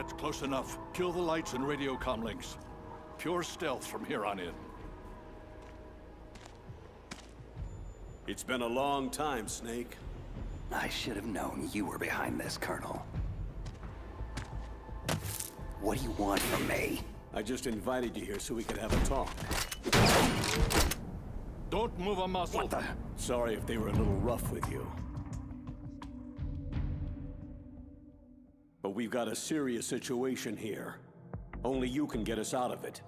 That's close enough. Kill the lights and radio comm links. Pure stealth from here on in. It's been a long time, Snake. I should have known you were behind this, Colonel. What do you want from me? I just invited you here so we could have a talk. Don't move a muscle. What the? Sorry if they were a little rough with you. But we've got a serious situation here. Only you can get us out of it.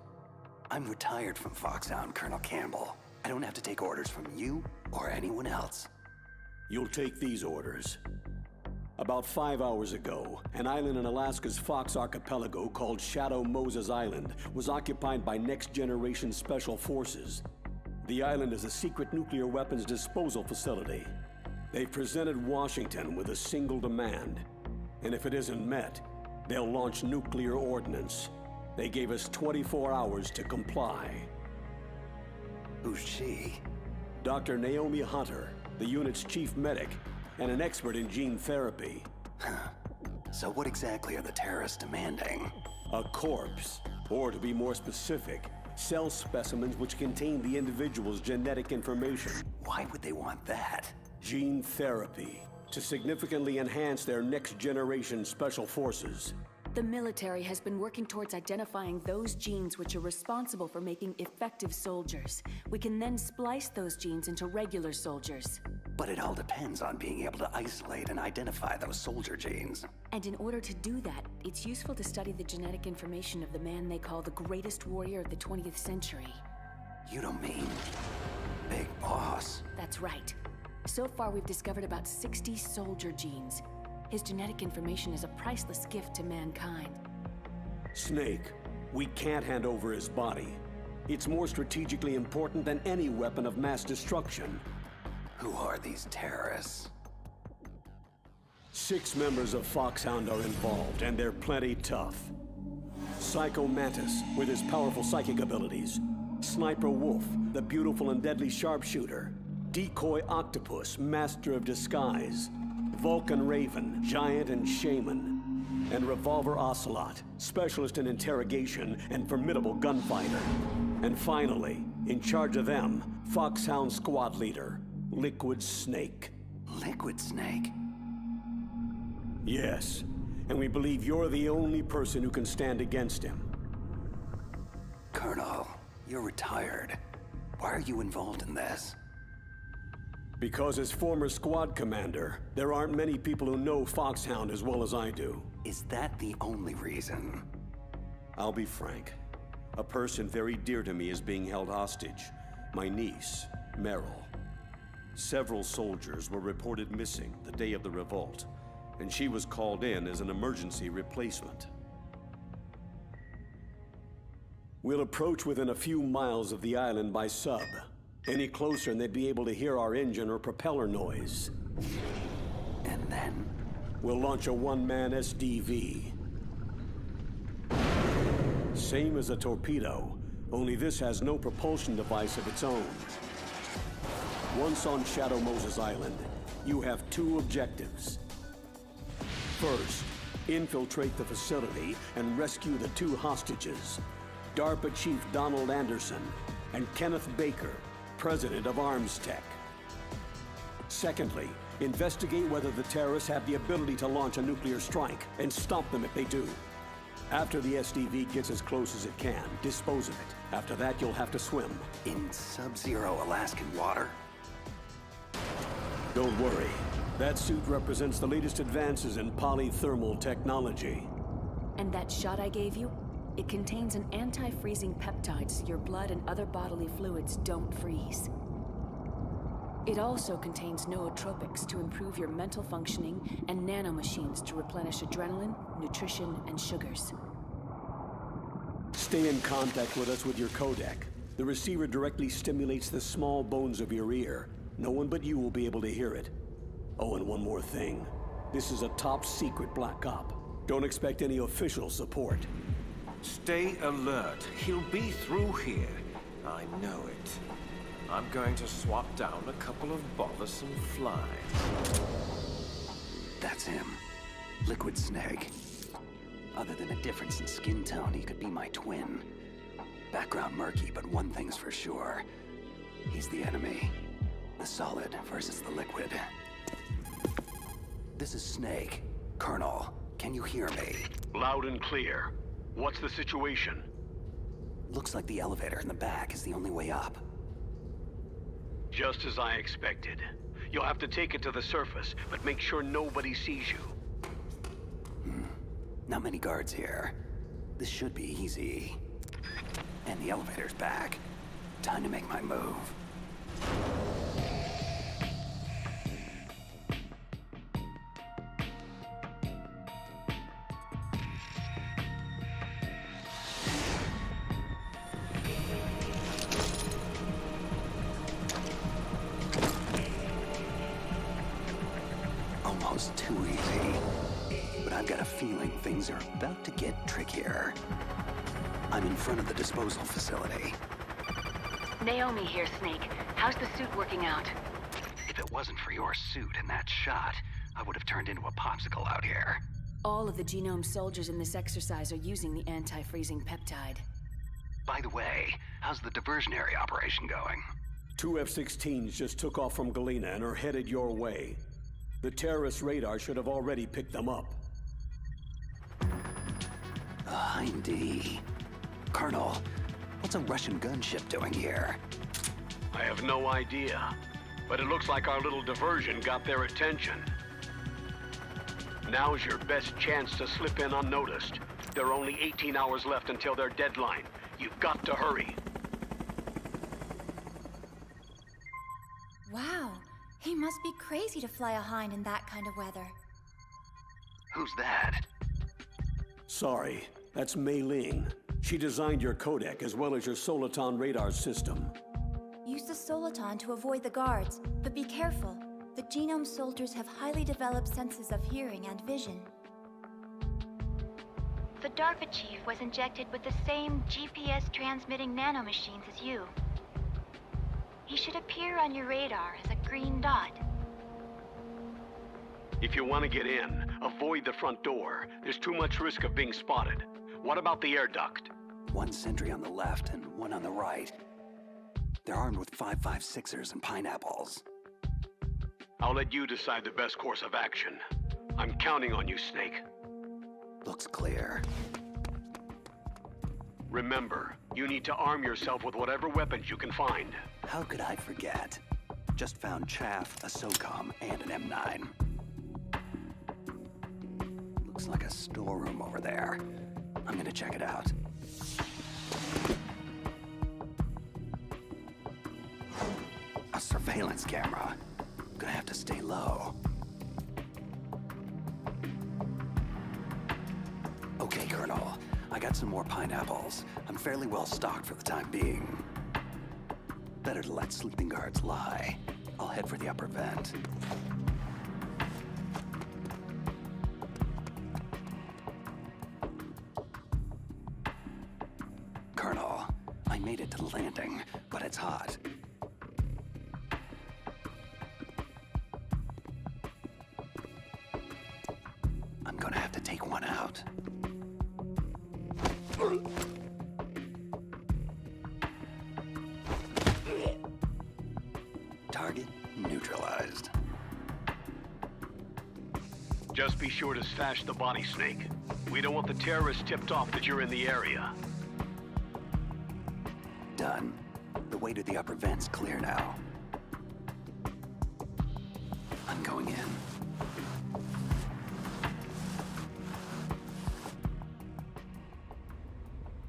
I'm retired from Foxhound, Colonel Campbell. I don't have to take orders from you or anyone else. You'll take these orders. About 5 hours ago, an island in Alaska's Fox Archipelago called Shadow Moses Island was occupied by next-generation special forces. The island is a secret nuclear weapons disposal facility. They've presented Washington with a single demand, and if it isn't met, they'll launch nuclear ordnance. They gave us 24 hours to comply. Who's she? Dr. Naomi Hunter, the unit's chief medic, and an expert in gene therapy. So what exactly are the terrorists demanding? A corpse, or to be more specific, cell specimens which contain the individual's genetic information. Why would they want that? Gene therapy, to significantly enhance their next-generation special forces. The military has been working towards identifying those genes which are responsible for making effective soldiers. We can then splice those genes into regular soldiers. But it all depends on being able to isolate and identify those soldier genes. And in order to do that, it's useful to study the genetic information of the man they call the greatest warrior of the 20th century. You don't mean Big Boss? That's right. So far, we've discovered about 60 soldier genes. His genetic information is a priceless gift to mankind. Snake, we can't hand over his body. It's more strategically important than any weapon of mass destruction. Who are these terrorists? 6 members of Foxhound are involved, and they're plenty tough. Psycho Mantis, with his powerful psychic abilities. Sniper Wolf, the beautiful and deadly sharpshooter. Decoy Octopus, master of disguise. Vulcan Raven, giant and shaman. And Revolver Ocelot, specialist in interrogation and formidable gunfighter. And finally, in charge of them, Foxhound squad leader, Liquid Snake. Liquid Snake? Yes, and we believe you're the only person who can stand against him. Colonel, you're retired. Why are you involved in this? Because as former squad commander, there aren't many people who know Foxhound as well as I do. Is that the only reason? I'll be frank. A person very dear to me is being held hostage. My niece, Meryl. Several soldiers were reported missing the day of the revolt, and she was called in as an emergency replacement. We'll approach within a few miles of the island by sub. Any closer and they'd be able to hear our engine or propeller noise. And then? We'll launch a one-man SDV. Same as a torpedo, only this has no propulsion device of its own. Once on Shadow Moses Island, you have 2 objectives. First, infiltrate the facility and rescue the 2 hostages, DARPA Chief Donald Anderson and Kenneth Baker, President of Arms Tech. Secondly, investigate whether the terrorists have the ability to launch a nuclear strike and stop them if they do. After the SDV gets as close as it can, dispose of it. After that, you'll have to swim. In sub-zero Alaskan water? Don't worry. That suit represents the latest advances in polythermal technology. And that shot I gave you? It contains an anti-freezing peptide so your blood and other bodily fluids don't freeze. It also contains nootropics to improve your mental functioning and nanomachines to replenish adrenaline, nutrition, and sugars. Stay in contact with us with your codec. The receiver directly stimulates the small bones of your ear. No one but you will be able to hear it. Oh, and one more thing. This is a top-secret Black Op. Don't expect any official support. Stay alert. He'll be through here. I know it. I'm going to swat down a couple of bothersome flies. That's him. Liquid Snake. Other than a difference in skin tone, he could be my twin. Background murky, but one thing's for sure. He's the enemy. The solid versus the liquid. This is Snake. Colonel, can you hear me? Loud and clear. What's the situation? Looks like the elevator in the back is the only way up. Just as I expected. You'll have to take it to the surface, but make sure nobody sees you. Not many guards here. This should be easy. And the elevator's back. Time to make my move. Almost too easy. But I've got a feeling things are about to get trickier. I'm in front of the disposal facility. Naomi here, Snake. How's the suit working out? If it wasn't for your suit and that shot, I would have turned into a popsicle out here. All of the genome soldiers in this exercise are using the anti-freezing peptide. By the way, how's the diversionary operation going? 2 F-16s just took off from Galena and are headed your way. The terrorist radar should have already picked them up. A Hind-D. Colonel, what's a Russian gunship doing here? I have no idea. But it looks like our little diversion got their attention. Now's your best chance to slip in unnoticed. There are only 18 hours left until their deadline. You've got to hurry. Wow, he must be crazy to fly a Hind in that kind of weather. Who's that? Sorry, that's Mei Ling. She designed your codec as well as your Soliton radar system. Use the Soliton to avoid the guards, but be careful. The genome soldiers have highly developed senses of hearing and vision. The DARPA chief was injected with the same GPS-transmitting nanomachines as you. He should appear on your radar as a green dot. If you want to get in, avoid the front door. There's too much risk of being spotted. What about the air duct? One sentry on the left and one on the right. They're armed with 5.56ers and pineapples. I'll let you decide the best course of action. I'm counting on you, Snake. Looks clear. Remember, you need to arm yourself with whatever weapons you can find. How could I forget? Just found chaff, a SOCOM, and an M9. Looks like a storeroom over there. I'm gonna check it out. A surveillance camera. Gonna have to stay low. Okay, Colonel. I got some more pineapples. I'm fairly well stocked for the time being. Better to let sleeping guards lie. I'll head for the upper vent. Colonel, I made it to the landing, but it's hot. I'm gonna have to take one out. Target neutralized. Just be sure to stash the body, Snake. We don't want the terrorists tipped off that you're in the area. Done. The way to the upper vent's clear now. I'm going in.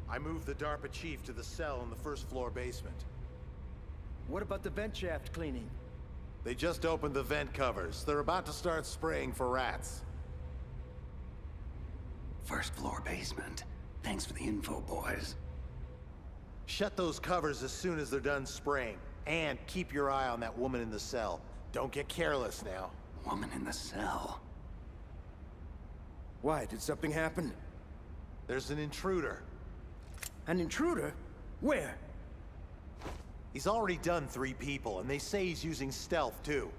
I moved the DARPA chief to the cell in the first floor basement. What about the vent shaft cleaning? They just opened the vent covers. They're about to start spraying for rats. First floor basement. Thanks for the info, boys. Shut those covers as soon as they're done spraying. And keep your eye on that woman in the cell. Don't get careless now. Woman in the cell. Why, did something happen? There's an intruder. An intruder? Where? He's already done 3 people, and they say he's using stealth, too.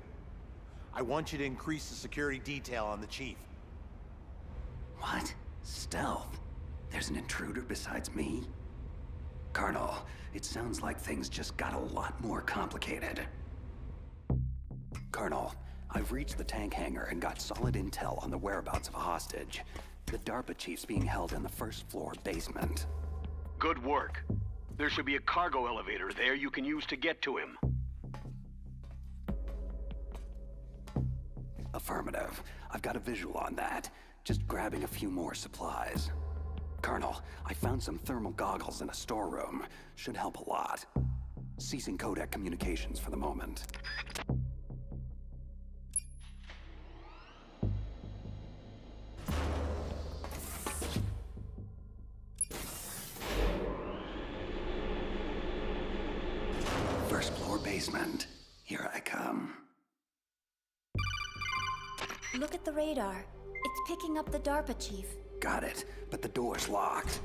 I want you to increase the security detail on the chief. What? Stealth? There's an intruder besides me? Colonel, it sounds like things just got a lot more complicated. Colonel, I've reached the tank hangar and got solid intel on the whereabouts of a hostage. The DARPA chief's being held in the first floor basement. Good work. There should be a cargo elevator there you can use to get to him. Affirmative. I've got a visual on that. Just grabbing a few more supplies. Colonel, I found some thermal goggles in a storeroom. Should help a lot. Ceasing codec communications for the moment. First floor basement. Here I come. Look at the radar. It's picking up the DARPA chief. Got it, but the door's locked.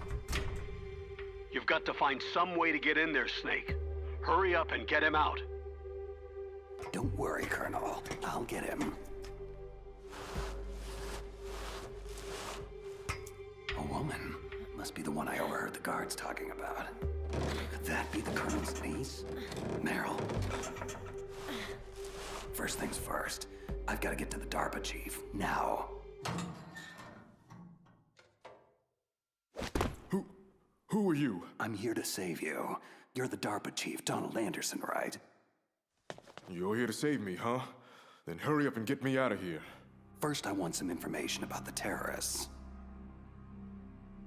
You've got to find some way to get in there, Snake. Hurry up and get him out. Don't worry, Colonel. I'll get him. A woman. Must be the one I overheard the guards talking about. Could that be the Colonel's niece? Meryl. First things first. I've got to get to the DARPA chief. Now. Who are you? I'm here to save you. You're the DARPA chief, Donald Anderson, right? You're here to save me, huh? Then hurry up and get me out of here. First, I want some information about the terrorists.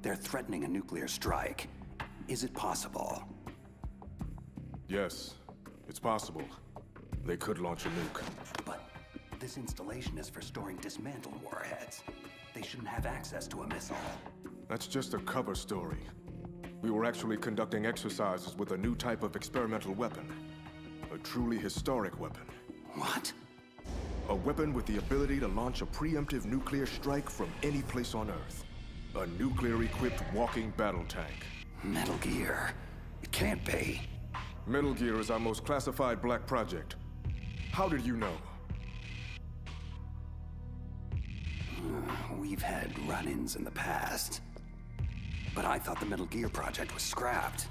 They're threatening a nuclear strike. Is it possible? Yes, it's possible. They could launch a nuke. But this installation is for storing dismantled warheads. They shouldn't have access to a missile. That's just a cover story. We were actually conducting exercises with a new type of experimental weapon. A truly historic weapon. What? A weapon with the ability to launch a preemptive nuclear strike from any place on Earth. A nuclear-equipped walking battle tank. Metal Gear. It can't be. Metal Gear is our most classified black project. How did you know? We've had run-ins in the past. But I thought the Metal Gear project was scrapped.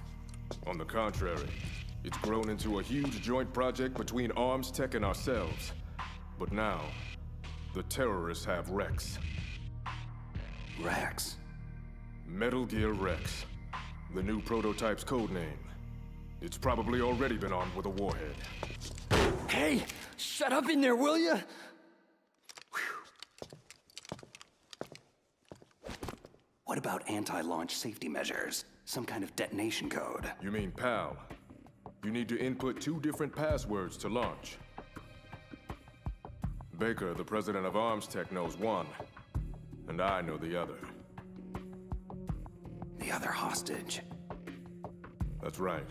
On the contrary, it's grown into a huge joint project between Arms Tech and ourselves. But now, the terrorists have Rex. Rex? Metal Gear Rex. The new prototype's code name. It's probably already been armed with a warhead. Hey! Shut up in there, will ya? What about anti-launch safety measures? Some kind of detonation code? You mean PAL? You need to input 2 different passwords to launch. Baker, the president of Arms Tech, knows one, and I know the other. The other hostage? That's right.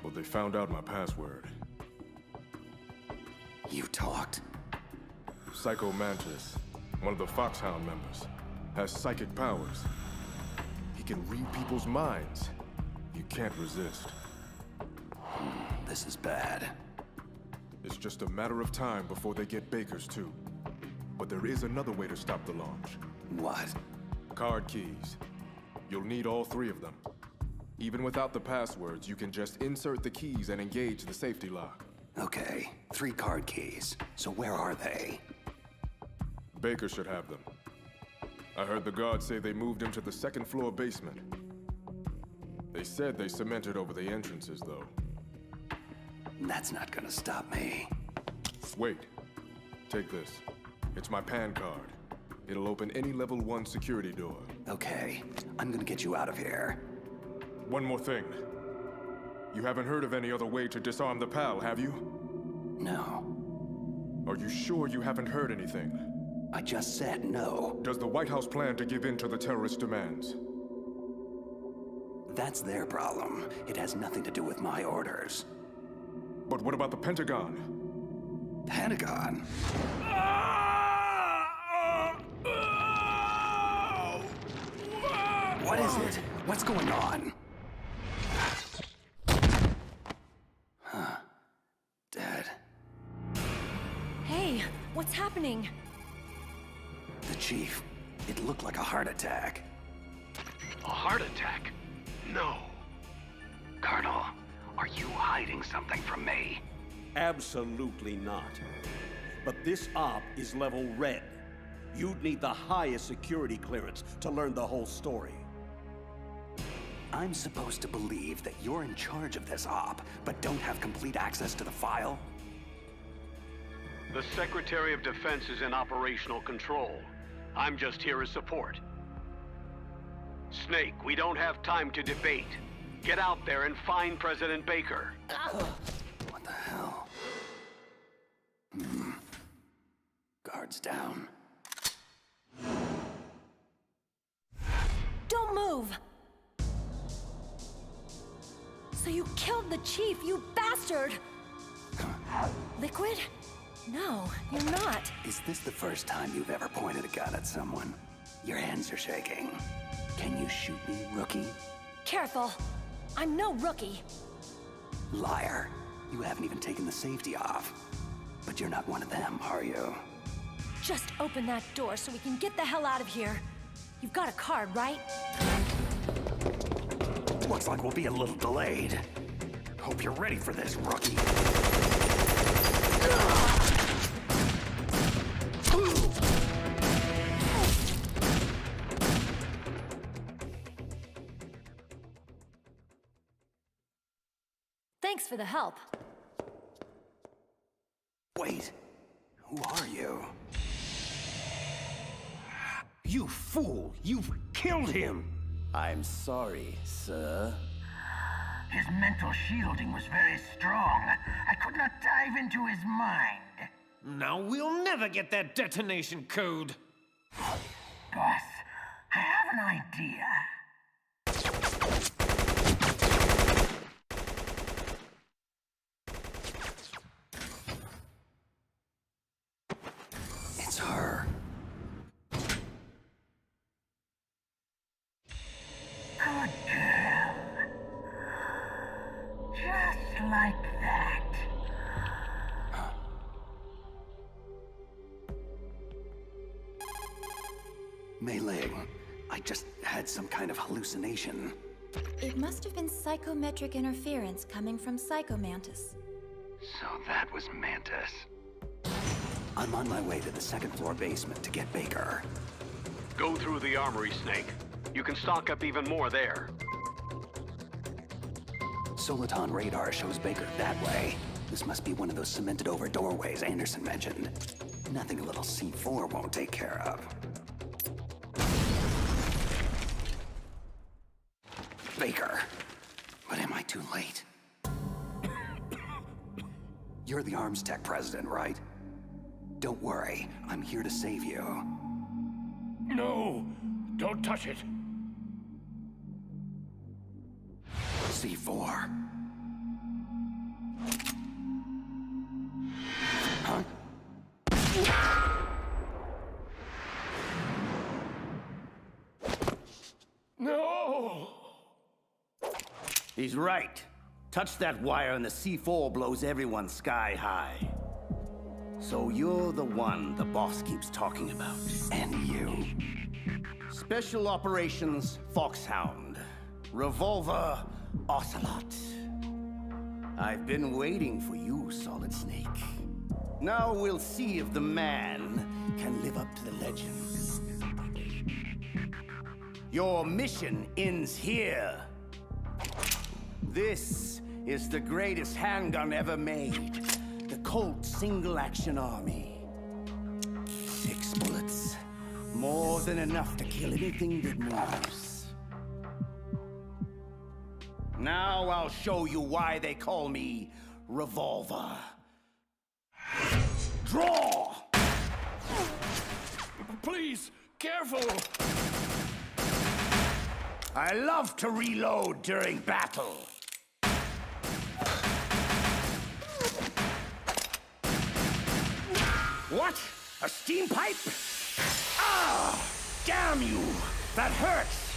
But they found out my password. You talked? Psycho Mantis, one of the Foxhound members, has psychic powers. He can read people's minds. You can't resist. This is bad. It's just a matter of time before they get Baker's too. But there is another way to stop the launch. What? Card keys. You'll need all 3 of them. Even without the passwords, you can just insert the keys and engage the safety lock. Okay, 3 card keys. So where are they? Baker should have them. I heard the guards say they moved him to the 2nd floor basement. They said they cemented over the entrances, though. That's not gonna stop me. Wait. Take this. It's my PAN card. It'll open any level 1 security door. Okay, I'm gonna get you out of here. One more thing. You haven't heard of any other way to disarm the PAL, have you? No. Are you sure you haven't heard anything? I just said no. Does the White House plan to give in to the terrorist demands? That's their problem. It has nothing to do with my orders. But what about the Pentagon? Pentagon? What is it? What's going on? Huh. Dead. Hey, what's happening? The chief. It looked like a heart attack. A heart attack? No. Colonel, are you hiding something from me? Absolutely not. But this op is level red. You'd need the highest security clearance to learn the whole story. I'm supposed to believe that you're in charge of this op, but don't have complete access to the file? The Secretary of Defense is in operational control. I'm just here as support. Snake, we don't have time to debate. Get out there and find President Baker. What the hell? Guards down. Don't move! So you killed the chief, you bastard! Liquid? No, you're not. Is this the first time you've ever pointed a gun at someone? Your hands are shaking. Can you shoot me, rookie? Careful. I'm no rookie. Liar. You haven't even taken the safety off. But you're not one of them, are you? Just open that door so we can get the hell out of here. You've got a card, right? Looks like we'll be a little delayed. Hope you're ready for this, rookie. Thanks for the help. Wait, who are you? You fool! You've killed him! I'm sorry, sir. His mental shielding was very strong. I could not dive into his mind. Now we'll never get that detonation code. Boss, I have an idea. It's her. Good girl. Just like that. Mei Ling, I just had some kind of hallucination. It must have been psychometric interference coming from Psychomantis. So that was Mantis. I'm on my way to the second floor basement to get Baker. Go through the armory, Snake. You can stock up even more there. Soliton radar shows Baker that way. This must be one of those cemented over doorways Anderson mentioned. Nothing a little C4 won't take care of. Baker. But am I too late? You're the Arms Tech president, right? Don't worry, I'm here to save you. No! Don't touch it! C4. Huh? No! He's right. Touch that wire and the C4 blows everyone sky high. So you're the one the boss keeps talking about. And you. Special Operations Foxhound. Revolver Ocelot. I've been waiting for you, Solid Snake. Now we'll see if the man can live up to the legend. Your mission ends here. This is the greatest handgun ever made. The Colt Single Action Army. 6 bullets. More than enough to kill anything that moves. Now I'll show you why they call me Revolver. Draw! Please, careful! I love to reload during battle. What? A steam pipe? Ah! Damn you! That hurts!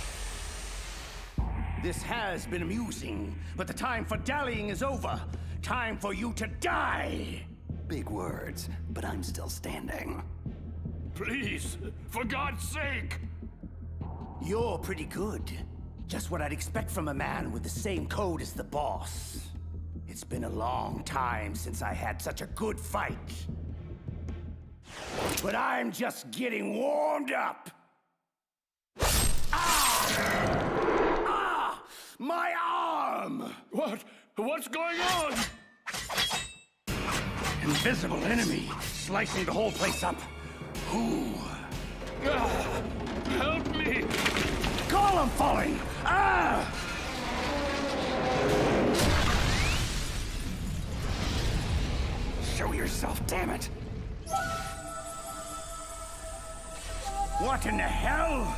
This has been amusing, but the time for dallying is over. Time for you to die! Big words, but I'm still standing. Please, for God's sake! You're pretty good. Just what I'd expect from a man with the same code as the boss. It's been a long time since I had such a good fight. But I'm just getting warmed up. Ah! My arm! What's going on? Invisible enemy, slicing the whole place up. Who? Help me! Column falling! Ah! Show yourself, damn it! What in the hell?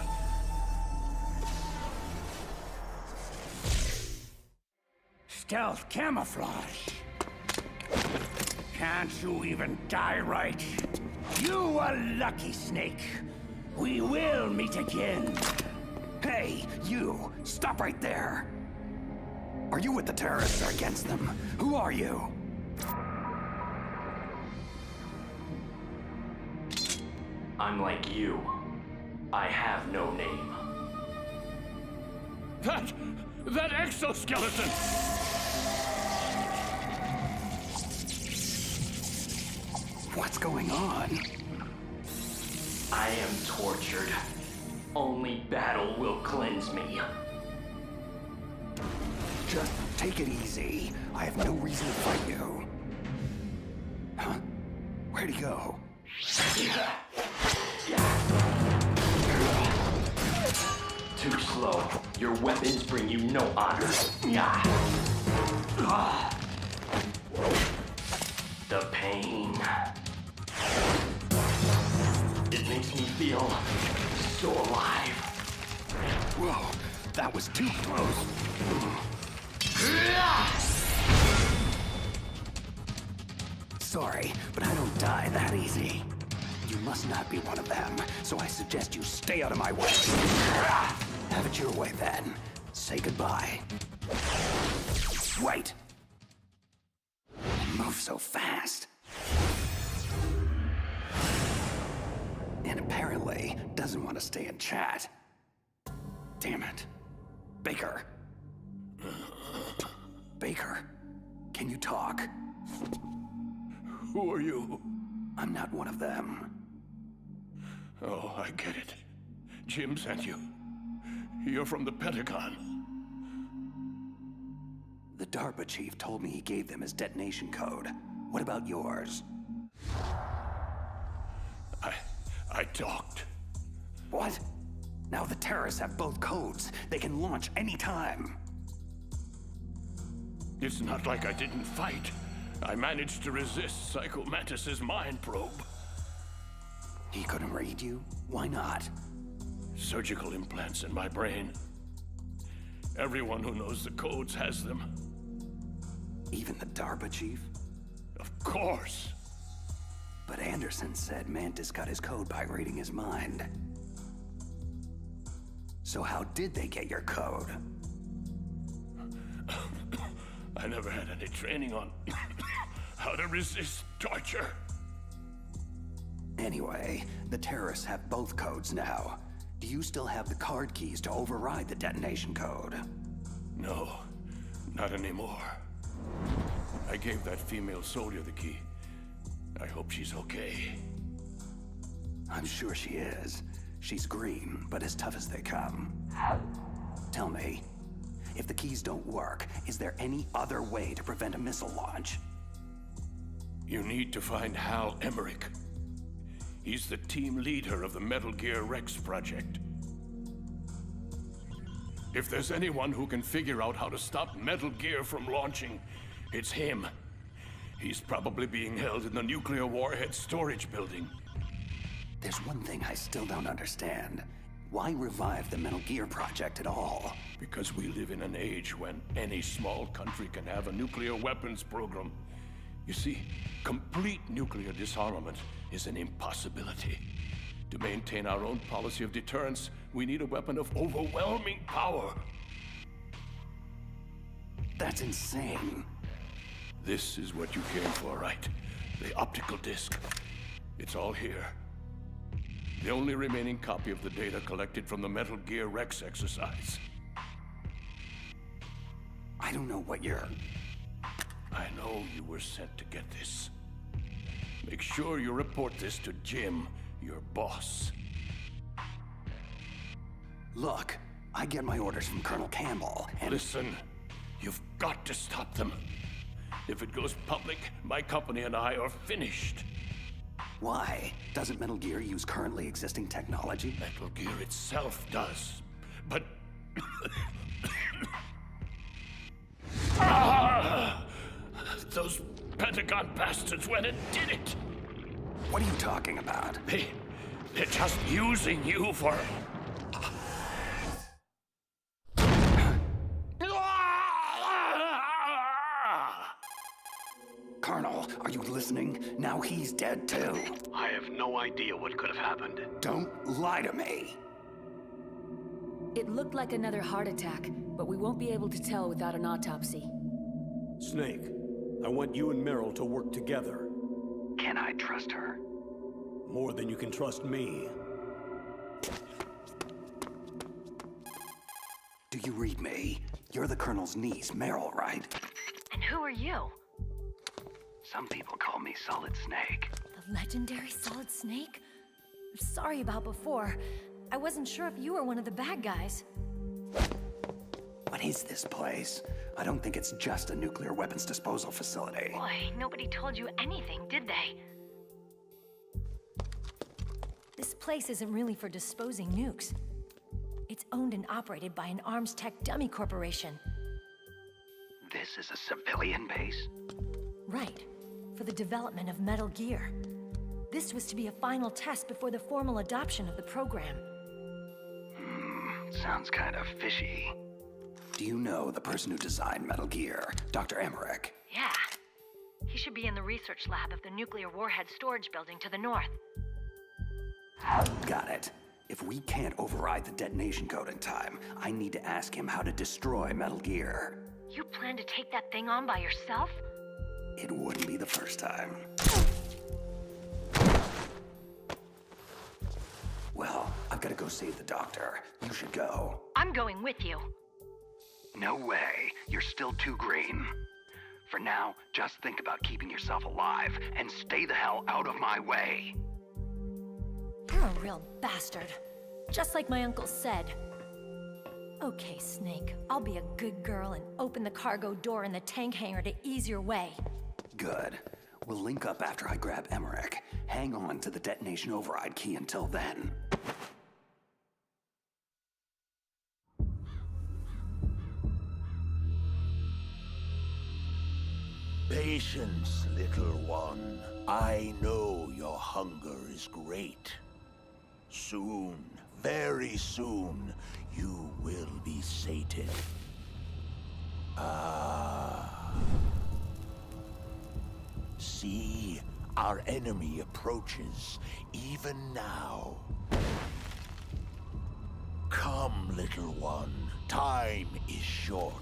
Stealth camouflage. Can't you even die right? You are lucky, Snake. We will meet again. Hey, you! Stop right there! Are you with the terrorists or against them? Who are you? I'm like you. I have no name. That exoskeleton! What's going on? I am tortured. Only battle will cleanse me. Just take it easy. I have no reason to fight you. Huh? Where'd he go? Too slow. Your weapons bring you no honor. The pain. It makes me feel so alive. Whoa, that was too close. Sorry, but I don't die that easy. You must not be one of them, so I suggest you stay out of my way. Have it your way then. Say goodbye. Wait! Move so fast. And apparently doesn't want to stay in chat. Damn it. Baker. Baker, can you talk? Who are you? I'm not one of them. Oh, I get it. Jim sent you. You're from the Pentagon. The DARPA chief told me he gave them his detonation code. What about yours? I talked. What? Now the terrorists have both codes. They can launch anytime. It's not like I didn't fight. I managed to resist Psycho Mantis's mind probe. He couldn't read you? Why not? Surgical implants in my brain. Everyone who knows the codes has them. Even the DARPA chief? Of course. But Anderson said Mantis got his code by reading his mind. So how did they get your code? I never had any training on how to resist torture. Anyway, the terrorists have both codes now. Do you still have the card keys to override the detonation code? No, not anymore. I gave that female soldier the key. I hope she's okay. I'm sure she is. She's green, but as tough as they come. Tell me, if the keys don't work, is there any other way to prevent a missile launch? You need to find Hal Emmerich. He's the team leader of the Metal Gear Rex project. If there's anyone who can figure out how to stop Metal Gear from launching, it's him. He's probably being held in the nuclear warhead storage building. There's one thing I still don't understand. Why revive the Metal Gear project at all? Because we live in an age when any small country can have a nuclear weapons program. You see, complete nuclear disarmament is an impossibility. To maintain our own policy of deterrence, we need a weapon of overwhelming power. That's insane. This is what you came for, right? The optical disc. It's all here. The only remaining copy of the data collected from the Metal Gear Rex exercise. I don't know what you're... I know you were sent to get this. Make sure you report this to Jim, your boss. Look, I get my orders from Colonel Campbell, and... Listen, you've got to stop them. If it goes public, my company and I are finished. Why? Doesn't Metal Gear use currently existing technology? Metal Gear itself does, but... Those Pentagon bastards went and did it! What are you talking about? They're just using you for... Colonel, are you listening? Now he's dead too. I have no idea what could have happened. Don't lie to me. It looked like another heart attack, but we won't be able to tell without an autopsy. Snake, I want you and Meryl to work together. Can I trust her? More than you can trust me. Do you read me? You're the Colonel's niece, Meryl, right? And who are you? Some people call me Solid Snake. The legendary Solid Snake? I'm sorry about before. I wasn't sure if you were one of the bad guys. What is this place? I don't think it's just a nuclear weapons disposal facility. Boy, nobody told you anything, did they? This place isn't really for disposing nukes. It's owned and operated by an arms tech dummy corporation. This is a civilian base? Right. For the development of Metal Gear. This was to be a final test before the formal adoption of the program. Sounds kind of fishy. Do you know the person who designed Metal Gear, Dr. Emmerich? Yeah. He should be in the research lab of the nuclear warhead storage building to the north. Got it. If we can't override the detonation code in time, I need to ask him how to destroy Metal Gear. You plan to take that thing on by yourself? It wouldn't be the first time. Well, I've got to go save the doctor. You should go. I'm going with you. No way. You're still too green. For now, just think about keeping yourself alive and stay the hell out of my way. You're a real bastard. Just like my uncle said. Okay, Snake. I'll be a good girl and open the cargo door in the tank hangar to ease your way. Good. We'll link up after I grab Emmerich. Hang on to the detonation override key until then. Patience, little one. I know your hunger is great. Soon, very soon, you will be sated. See, our enemy approaches, even now. Come, little one. Time is short.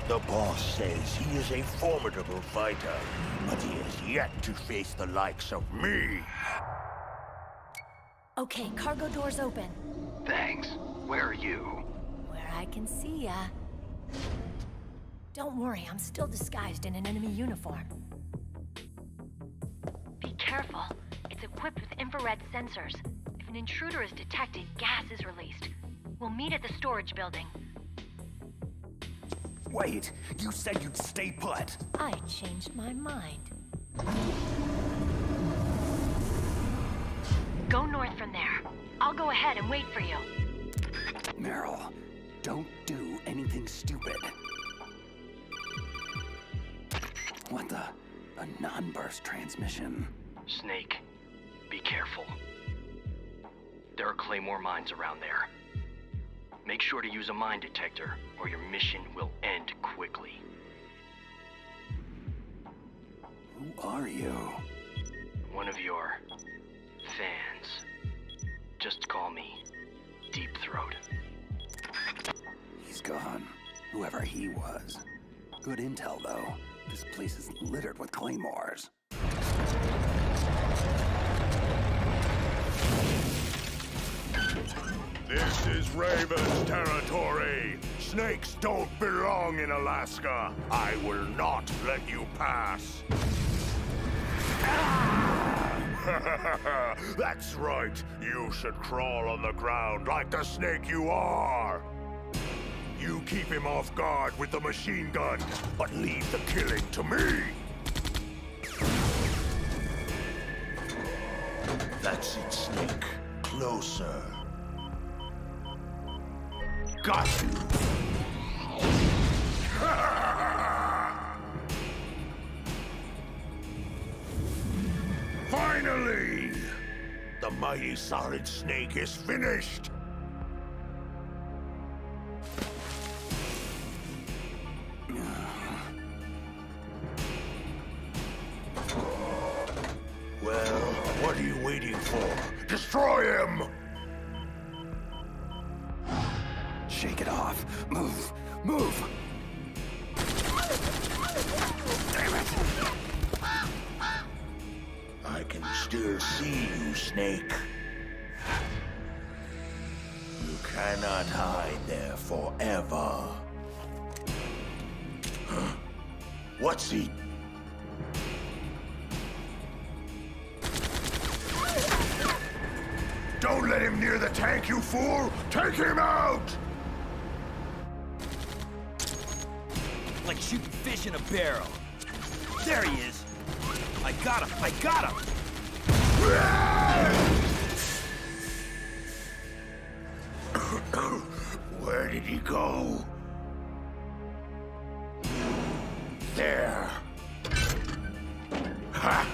The boss says he is a formidable fighter, but he has yet to face the likes of me. Okay, cargo door's open. Thanks. Where are you? Where I can see ya. Don't worry, I'm still disguised in an enemy uniform. Be careful. It's equipped with infrared sensors. If an intruder is detected, gas is released. We'll meet at the storage building. Wait, you said you'd stay put. I changed my mind. Go north from there. I'll go ahead and wait for you. Meryl, don't do anything stupid. What the? A non-burst transmission. Snake, be careful. There are Claymore mines around there. Make sure to use a mine detector, or your mission will end quickly. Who are you? One of your fans. Just call me Deep Throat. He's gone. Whoever he was. Good intel, though. This place is littered with claymores. This is Raven's territory. Snakes don't belong in Alaska. I will not let you pass. That's right. You should crawl on the ground like the snake you are. You keep him off guard with the machine gun, but leave the killing to me. That's it, Snake. Closer. Got you. Finally! The mighty Solid Snake is finished! Well, what are you waiting for? Destroy him! Shake it off. Move. Move! Damn it! I can still see you, Snake. You cannot hide there forever. Huh? What's he? Don't let him near the tank, you fool! Take him out! Like shooting fish in a barrel. There he is. I got him! I got him! Where did he go? There. Ha!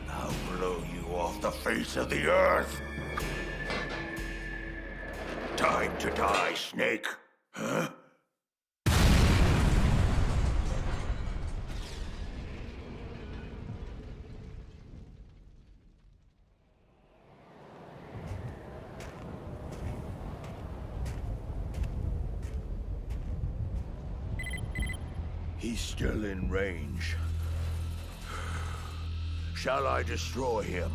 I'll blow you off the face of the earth. Time to die, Snake. Huh? He's still in range. Shall I destroy him?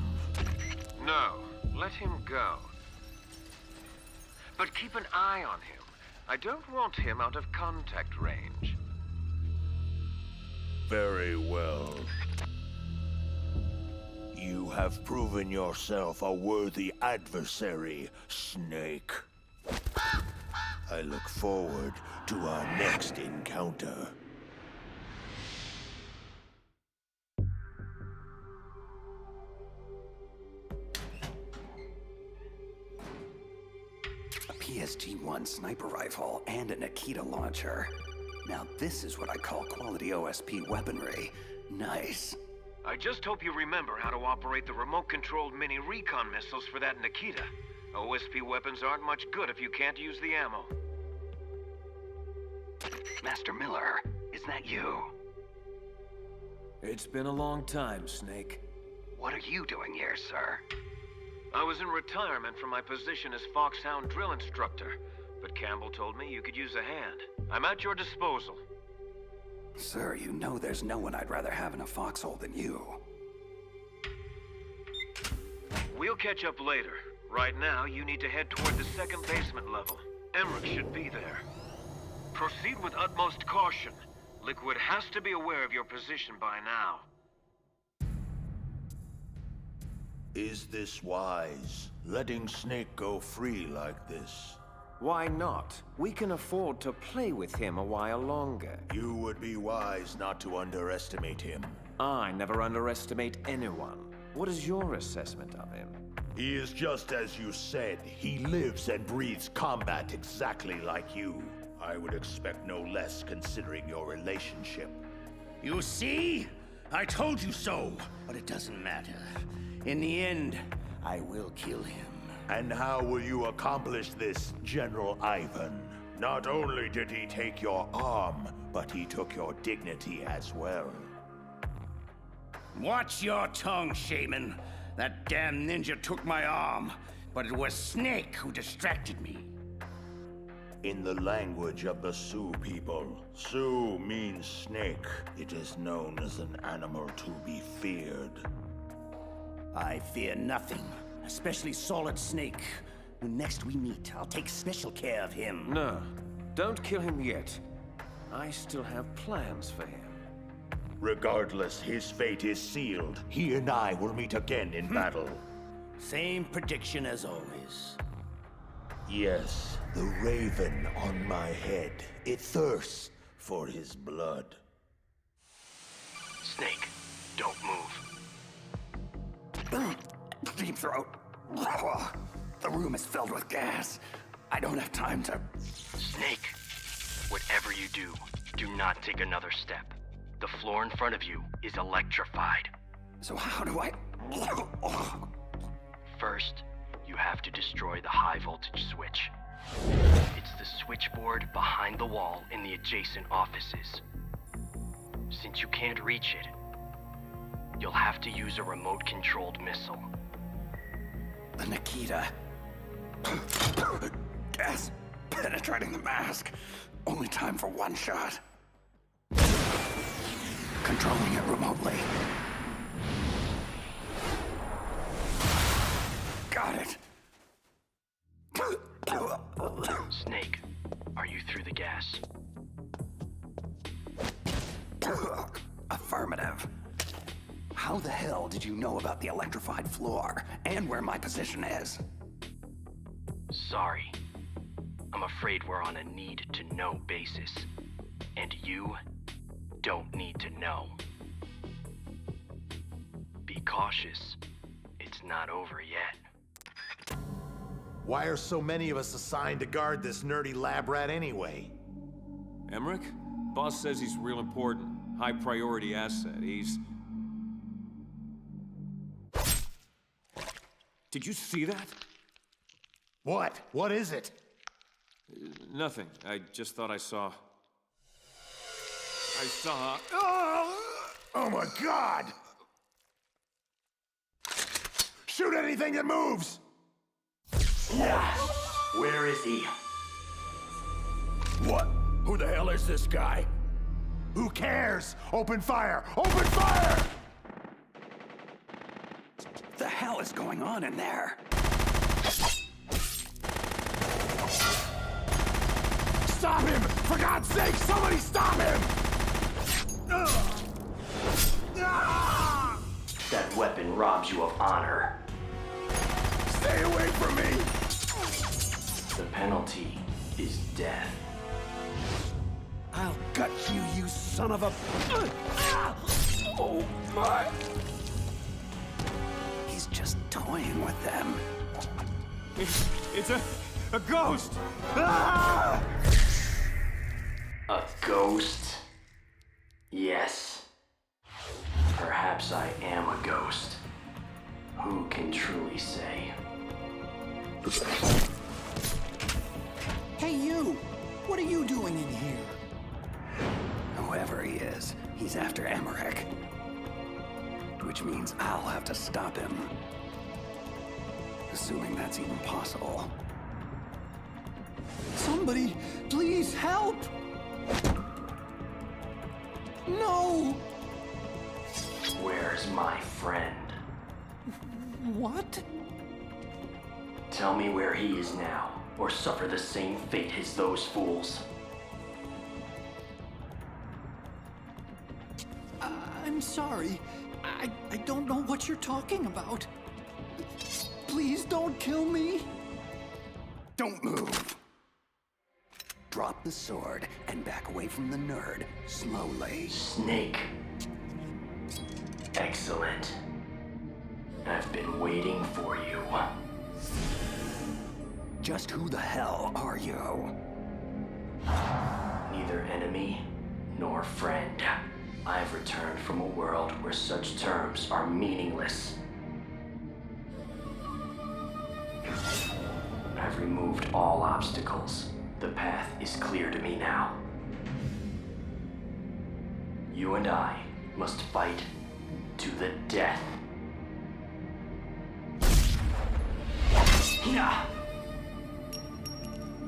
No, let him go. But keep an eye on him. I don't want him out of contact range. Very well. You have proven yourself a worthy adversary, Snake. I look forward to our next encounter. PSG-1 sniper rifle and a Nikita launcher. Now this is what I call quality OSP weaponry. Nice. I just hope you remember how to operate the remote-controlled mini recon missiles for that Nikita. OSP weapons aren't much good if you can't use the ammo. Master Miller, is that you? It's been a long time, Snake. What are you doing here, sir? I was in retirement from my position as Foxhound drill instructor, but Campbell told me you could use a hand. I'm at your disposal. Sir, you know there's no one I'd rather have in a foxhole than you. We'll catch up later. Right now, you need to head toward the second basement level. Emmerich should be there. Proceed with utmost caution. Liquid has to be aware of your position by now. Is this wise? Letting Snake go free like this? Why not? We can afford to play with him a while longer. You would be wise not to underestimate him. I never underestimate anyone. What is your assessment of him? He is just as you said. He lives and breathes combat exactly like you. I would expect no less considering your relationship. You see? I told you so, but it doesn't matter. In the end, I will kill him. And how will you accomplish this, General Ivan? Not only did he take your arm, but he took your dignity as well. Watch your tongue, Shaman. That damn ninja took my arm, but it was Snake who distracted me. In the language of the Sioux people, Sioux means snake. It is known as an animal to be feared. I fear nothing, especially Solid Snake. When next we meet, I'll take special care of him. No, don't kill him yet. I still have plans for him. Regardless, his fate is sealed. He and I will meet again in battle. Same prediction as always. Yes, the raven on my head. It thirsts for his blood. Snake, don't move. Deep throat. The room is filled with gas. I don't have time to... Snake, whatever you do, do not take another step. The floor in front of you is electrified. So how do I... First, you have to destroy the high voltage switch. It's the switchboard behind the wall in the adjacent offices. Since you can't reach it, you'll have to use a remote-controlled missile. The Nikita. Gas penetrating the mask. Only time for one shot. Controlling it remotely. Got it. Snake, are you through the gas? Affirmative. How the hell did you know about the electrified floor and where my position is? Sorry. I'm afraid we're on a need-to-know basis. And you don't need to know. Be cautious. It's not over yet. Why are so many of us assigned to guard this nerdy lab rat anyway? Emmerich? Boss says he's real important. High priority asset. He's... Did you see that? What? What is it? Nothing. I just thought I saw... Oh my God! Shoot anything that moves! Yeah. Where is he? What? Who the hell is this guy? Who cares? Open fire! Open fire! The hell is going on in there? Stop him! For God's sake, somebody stop him! That weapon robs you of honor. Stay away from me! The penalty is death. I'll gut you, you son of a... Oh my... He's just toying with them. It's a ghost! A ghost? Yes. Perhaps I am a ghost. Who can truly say? Hey, you! What are you doing in here? Whoever he is, he's after Emmerich. Which means I'll have to stop him. Assuming that's even possible. Somebody, please help! No! Where's my friend? What? Tell me where he is now, or suffer the same fate as those fools. I'm sorry. I don't know what you're talking about. Please don't kill me. Don't move. Drop the sword and back away from the nerd, slowly. Snake. Excellent. I've been waiting for you. Just who the hell are you? Neither enemy nor friend. I've returned from a world where such terms are meaningless. I've removed all obstacles. The path is clear to me now. You and I must fight to the death.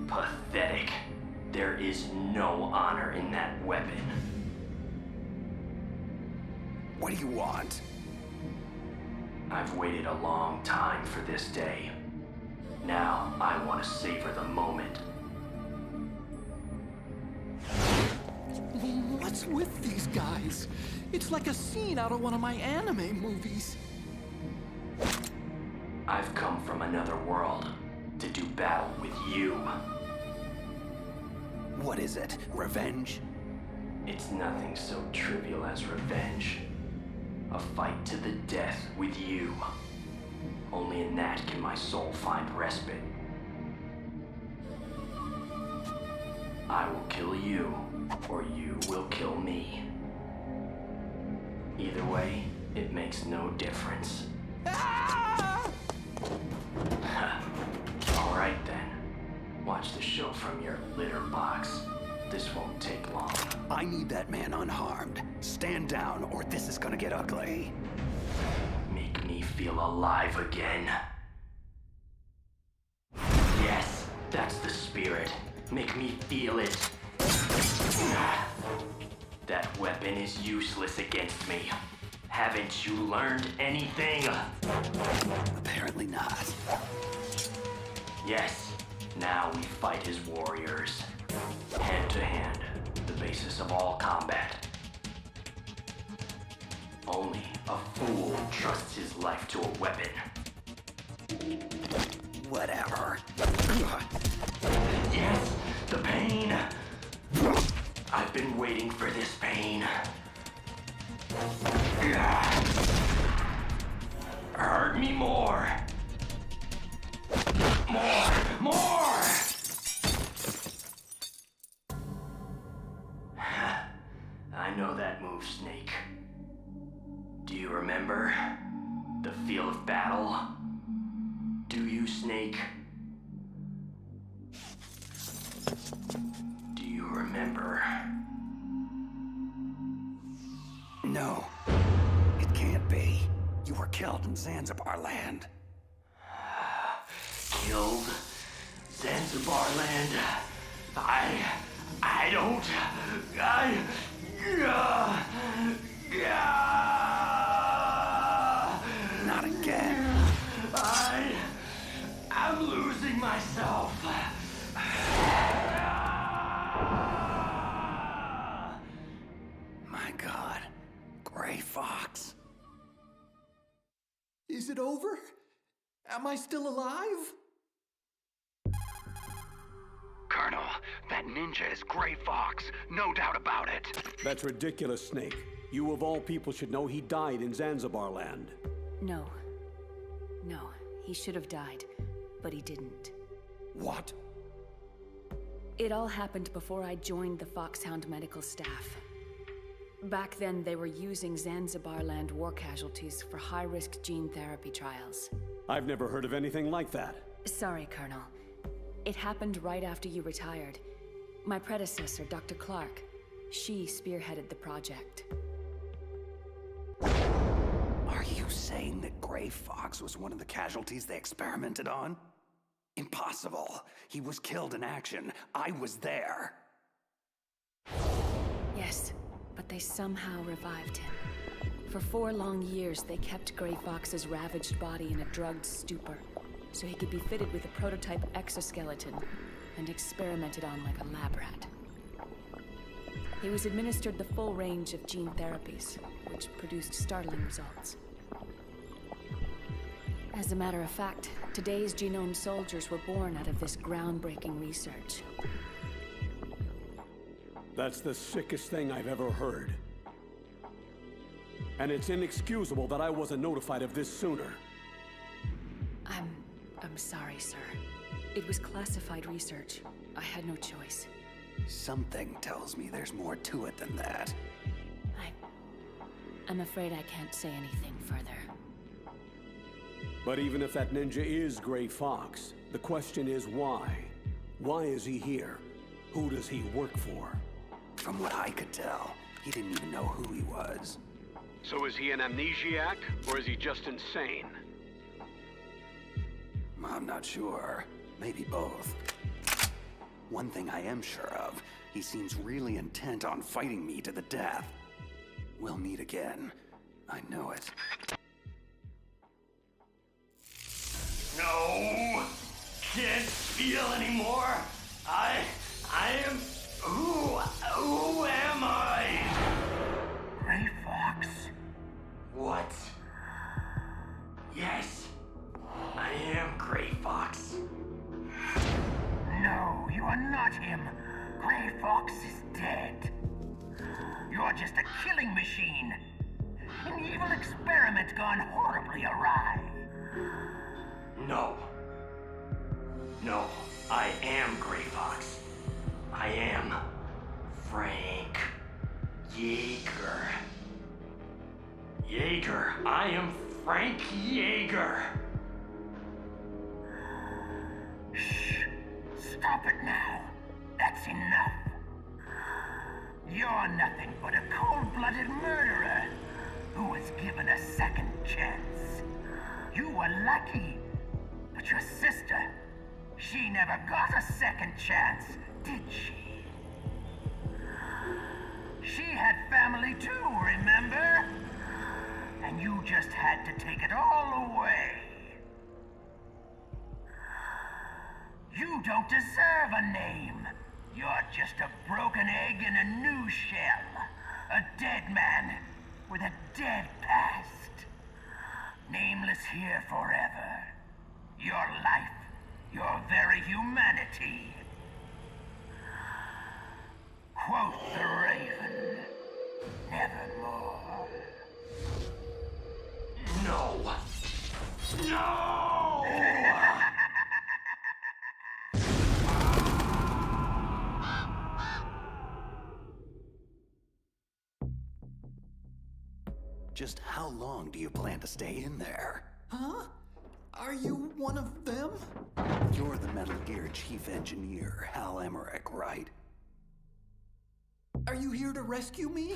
Pathetic. There is no honor in that weapon. What do you want? I've waited a long time for this day. Now, I want to savor the moment. What's with these guys? It's like a scene out of one of my anime movies. I've come from another world to do battle with you. What is it? Revenge? It's nothing so trivial as revenge. A fight to the death with you. Only in that can my soul find respite. I will kill you, or you will kill me. Either way, it makes no difference. Alright then. Watch the show from your litter box. This won't take long. I need that man unharmed. Stand down, or this is gonna get ugly. Make me feel alive again. Yes, that's the spirit. Make me feel it. That weapon is useless against me. Haven't you learned anything? Apparently not. Yes, now we fight as warriors. Hand to hand, the basis of all combat. Only a fool trusts his life to a weapon. Whatever. Yes, the pain. I've been waiting for this pain. Hurt me more. More! I know that move, Snake. Do you remember? The feel of battle? Do you, Snake? Do you remember? No. It can't be. You were killed in Zanzibar land. Killed? Zanzibar land? I don't... Not again. I'm losing myself. My God. Gray Fox. Is it over? Am I still alive? Colonel, that ninja is Gray Fox. No doubt about it. That's ridiculous, Snake. You of all people should know he died in Zanzibar land. No. No, he should have died, but he didn't. What? It all happened before I joined the Foxhound medical staff. Back then, they were using Zanzibar land war casualties for high-risk gene therapy trials. I've never heard of anything like that. Sorry, Colonel. It happened right after you retired. My predecessor, Dr. Clark, she spearheaded the project. Are you saying that Gray Fox was one of the casualties they experimented on? Impossible. He was killed in action. I was there. Yes, but they somehow revived him. For 4 long years, they kept Gray Fox's ravaged body in a drugged stupor, so he could be fitted with a prototype exoskeleton and experimented on like a lab rat. He was administered the full range of gene therapies, which produced startling results. As a matter of fact, today's genome soldiers were born out of this groundbreaking research. That's the sickest thing I've ever heard. And it's inexcusable that I wasn't notified of this sooner. I'm sorry, sir. It was classified research. I had no choice. Something tells me there's more to it than that. I'm afraid I can't say anything further. But even if that ninja is Gray Fox, the question is why? Why is he here? Who does he work for? From what I could tell, he didn't even know who he was. So is he an amnesiac, or is he just insane? I'm not sure. Maybe both. One thing I am sure of, he seems really intent on fighting me to the death. We'll meet again. I know it. No! can't feel anymore. I am... Who am I? Gray Fox. What? Yes, I am Gray Fox. No, you are not him. Gray Fox is dead. You're just a killing machine. An evil experiment gone horribly awry. No. No, I am Gray Fox. I am Frank Yeager. Yeager, I am Frank Yeager. Shh. Stop it now. That's enough. You're nothing but a cold-blooded murderer who was given a second chance. You were lucky, but your sister, she never got a second chance, did she? She had family too, remember? And you just had to take it all away. You don't deserve a name. You're just a broken egg in a new shell. A dead man with a dead past. Nameless here forever. Your life, your very humanity. Quote the Raven. Nevermore. No. No! Just how long do you plan to stay in there? Huh? Are you one of them? You're the Metal Gear chief engineer, Hal Emmerich, right? Are you here to rescue me?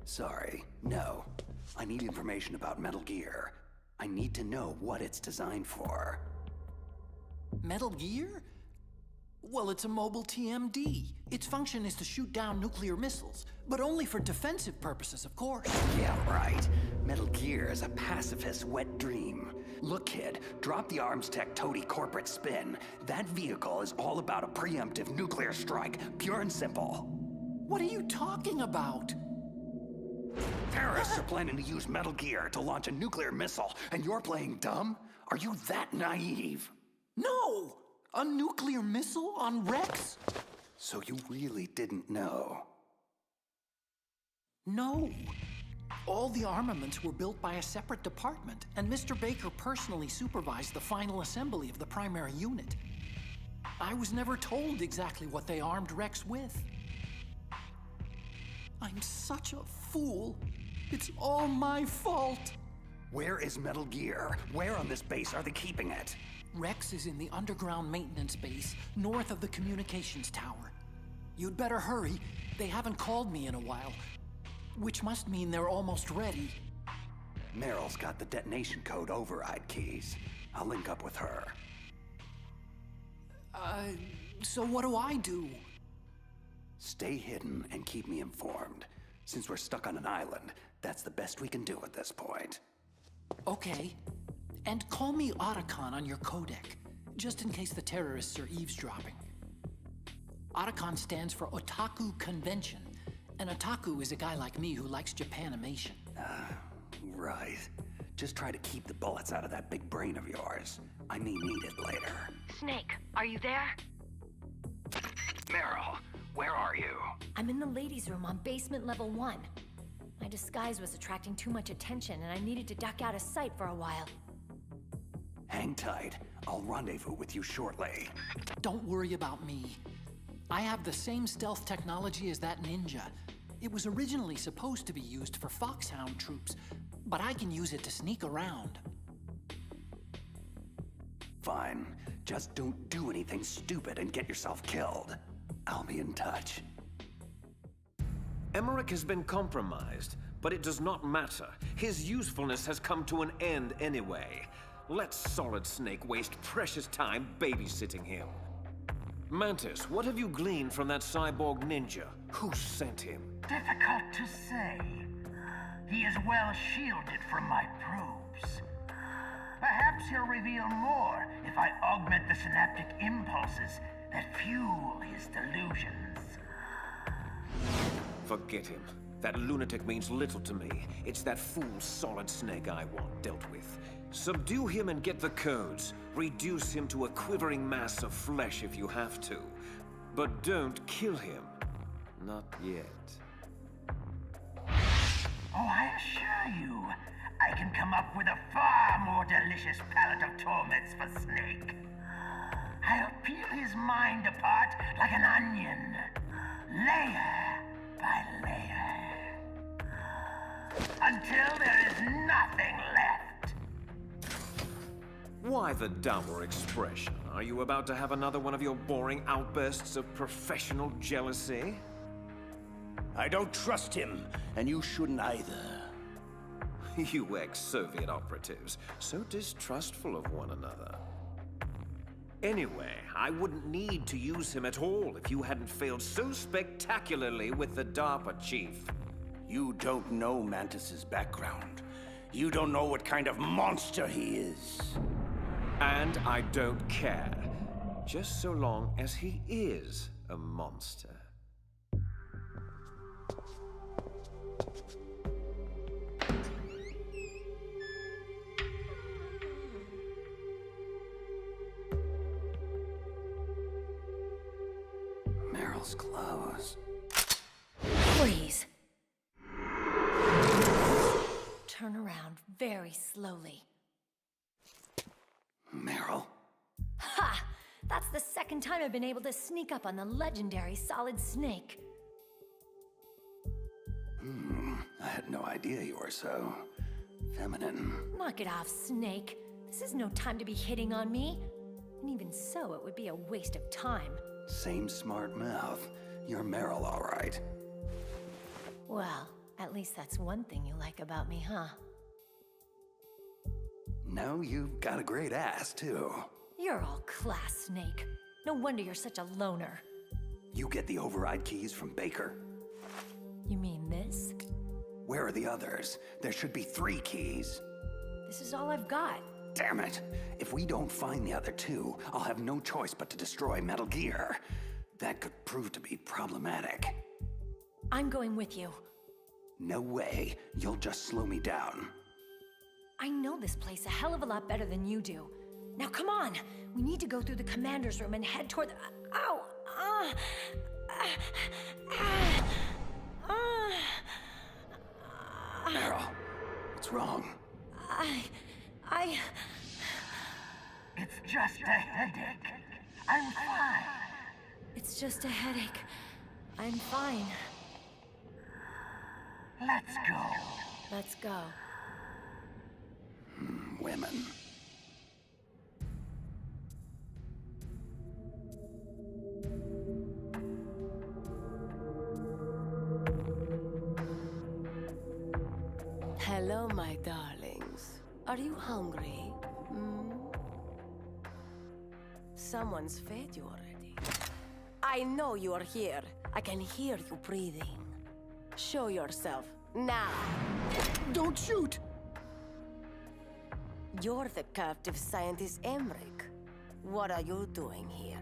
Sorry, no. I need information about Metal Gear. I need to know what it's designed for. Metal Gear? Well, it's a mobile TMD. Its function is to shoot down nuclear missiles, but only for defensive purposes, of course. Yeah, right. Metal Gear is a pacifist's wet dream. Look, kid, drop the arms tech toady corporate spin. That vehicle is all about a preemptive nuclear strike, pure and simple. What are you talking about? Terrorists are planning to use Metal Gear to launch a nuclear missile, and you're playing dumb? Are you that naive? No! A nuclear missile on Rex? So you really didn't know? No. All the armaments were built by a separate department, and Mr. Baker personally supervised the final assembly of the primary unit. I was never told exactly what they armed Rex with. I'm such a fool. It's all my fault. Where is Metal Gear? Where on this base are they keeping it? Rex is in the underground maintenance base, north of the communications tower. You'd better hurry. They haven't called me in a while. Which must mean they're almost ready. Meryl's got the detonation code override keys. I'll link up with her. So what do I do? Stay hidden and keep me informed. Since we're stuck on an island, that's the best we can do at this point. Okay. And call me Otacon on your codec, just in case the terrorists are eavesdropping. Otacon stands for Otaku Convention, and Otaku is a guy like me who likes Japanimation. Right. Just try to keep the bullets out of that big brain of yours. I may need it later. Snake, are you there? Meryl, where are you? I'm in the ladies' room on basement level 1. My disguise was attracting too much attention, and I needed to duck out of sight for a while. Hang tight. I'll rendezvous with you shortly. Don't worry about me. I have the same stealth technology as that ninja. It was originally supposed to be used for Foxhound troops, but I can use it to sneak around. Fine. Just don't do anything stupid and get yourself killed. I'll be in touch. Emmerich has been compromised, but it does not matter. His usefulness has come to an end anyway. Let Solid Snake waste precious time babysitting him. Mantis, what have you gleaned from that cyborg ninja? Who sent him? Difficult to say. He is well shielded from my probes. Perhaps he'll reveal more if I augment the synaptic impulses that fuel his delusions. Forget him. That lunatic means little to me. It's that fool Solid Snake I want dealt with. Subdue him and get the codes. Reduce him to a quivering mass of flesh if you have to. But don't kill him. Not yet. Oh, I assure you, I can come up with a far more delicious palette of torments for Snake. I'll peel his mind apart like an onion, layer by layer, until there is nothing left. Why the dour expression? Are you about to have another one of your boring outbursts of professional jealousy? I don't trust him, and you shouldn't either. You ex-Soviet operatives, so distrustful of one another. Anyway, I wouldn't need to use him at all if you hadn't failed so spectacularly with the DARPA chief. You don't know Mantis's background. You don't know what kind of monster he is. And I don't care. Just so long as he is a monster. Meryl's clothes. Please. Turn around very slowly. Meryl? Ha! That's the second time I've been able to sneak up on the legendary Solid Snake. I had no idea you were so feminine. Knock it off, Snake. This is no time to be hitting on me. And even so, it would be a waste of time. Same smart mouth. You're Meryl, all right. Well, at least that's one thing you like about me, huh? No, you've got a great ass, too. You're all class, Snake. No wonder you're such a loner. You get the override keys from Baker. You mean this? Where are the others? There should be 3 keys. This is all I've got. Damn it! If we don't find the other 2, I'll have no choice but to destroy Metal Gear. That could prove to be problematic. I'm going with you. No way. You'll just slow me down. I know this place a hell of a lot better than you do. Now come on! We need to go through the commander's room and head toward the... Ow! Meryl, what's wrong? It's just a headache. I'm fine. It's just a headache. I'm fine. Let's go. Let's go. Women. Hello, my darlings. Are you hungry? Someone's fed you already. I know you are here. I can hear you breathing. Show yourself, now! Don't shoot! You're the captive scientist Emmerich. What are you doing here?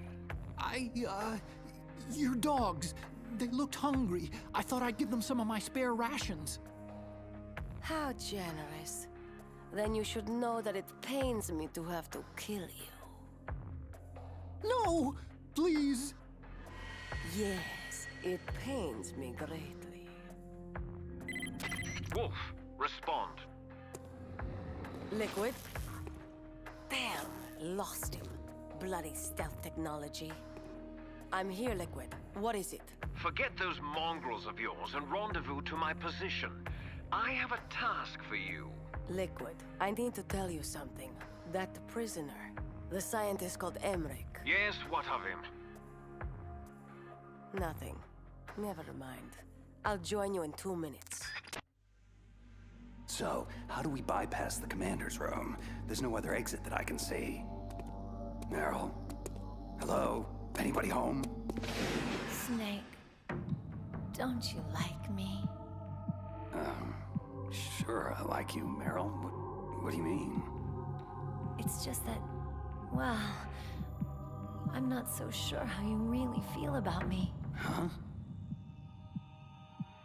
Your dogs. They looked hungry. I thought I'd give them some of my spare rations. How generous. Then you should know that it pains me to have to kill you. No! Please! Yes, it pains me greatly. Wolf, respond. Liquid? Damn, lost him. Bloody stealth technology. I'm here, Liquid. What is it? Forget those mongrels of yours and rendezvous to my position. I have a task for you. Liquid, I need to tell you something. That prisoner, the scientist called Emmerich. Yes, what of him? Nothing. Never mind. I'll join you in 2 minutes. So, how do we bypass the commander's room? There's no other exit that I can see. Meryl? Hello? Anybody home? Snake, don't you like me? Sure, I like you, Meryl. What do you mean? It's just that, well, I'm not so sure how you really feel about me. Huh?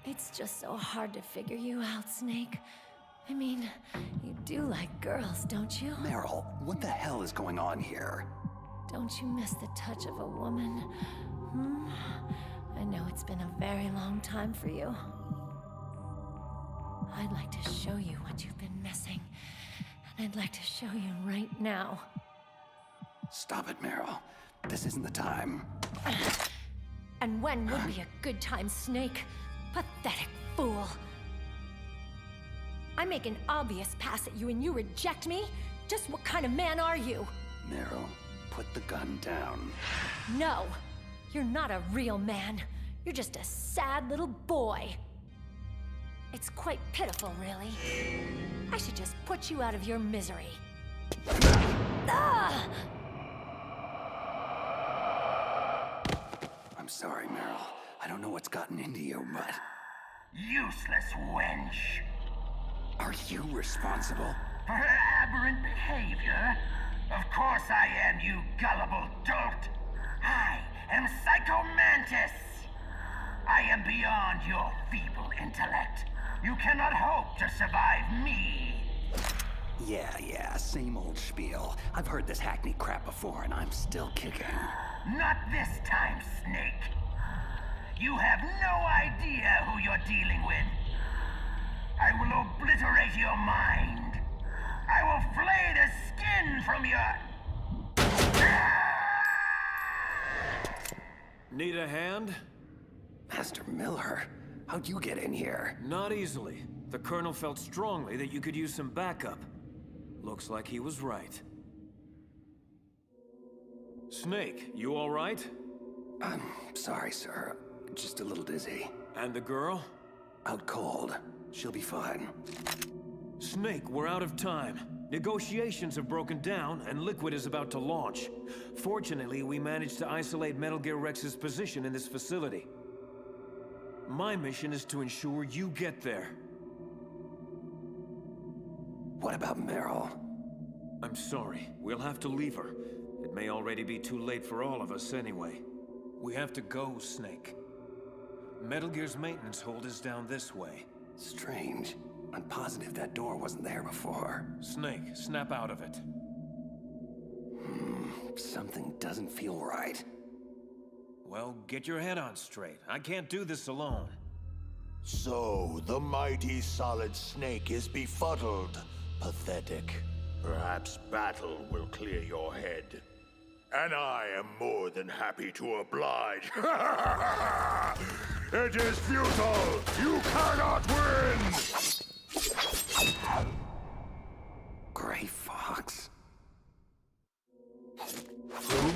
It's just so hard to figure you out, Snake. I mean, you do like girls, don't you? Meryl, what the hell is going on here? Don't you miss the touch of a woman? I know it's been a very long time for you. I'd like to show you what you've been missing. And I'd like to show you right now. Stop it, Meryl. This isn't the time. And when would be a good time, Snake? Pathetic fool. I make an obvious pass at you and you reject me? Just what kind of man are you? Meryl, put the gun down. No, you're not a real man. You're just a sad little boy. It's quite pitiful, really. I should just put you out of your misery. Ah! I'm sorry, Meryl. I don't know what's gotten into you, but... Useless wench. Are you responsible? For her aberrant behavior? Of course I am, you gullible dolt. I am Psycho Mantis. I am beyond your feeble intellect. You cannot hope to survive me. Yeah, same old spiel. I've heard this hackney crap before, and I'm still kicking. Not this time, Snake. You have no idea who you're dealing with. I will obliterate your mind. I will flay the skin from your... Need a hand? Master Miller, how'd you get in here? Not easily. The Colonel felt strongly that you could use some backup. Looks like he was right. Snake, you all right? I'm sorry, sir. Just a little dizzy. And the girl? Out cold. She'll be fine. Snake, we're out of time. Negotiations have broken down, and Liquid is about to launch. Fortunately, we managed to isolate Metal Gear Rex's position in this facility. My mission is to ensure you get there. What about Meryl? I'm sorry. We'll have to leave her. It may already be too late for all of us anyway. We have to go, Snake. Metal Gear's maintenance hold is down this way. Strange. I'm positive that door wasn't there before. Snake, snap out of it. Something doesn't feel right. Well, get your head on straight. I can't do this alone. So, the mighty Solid Snake is befuddled. Pathetic. Perhaps battle will clear your head. And I am more than happy to oblige. It is futile! You cannot win! Gray Fox. Who?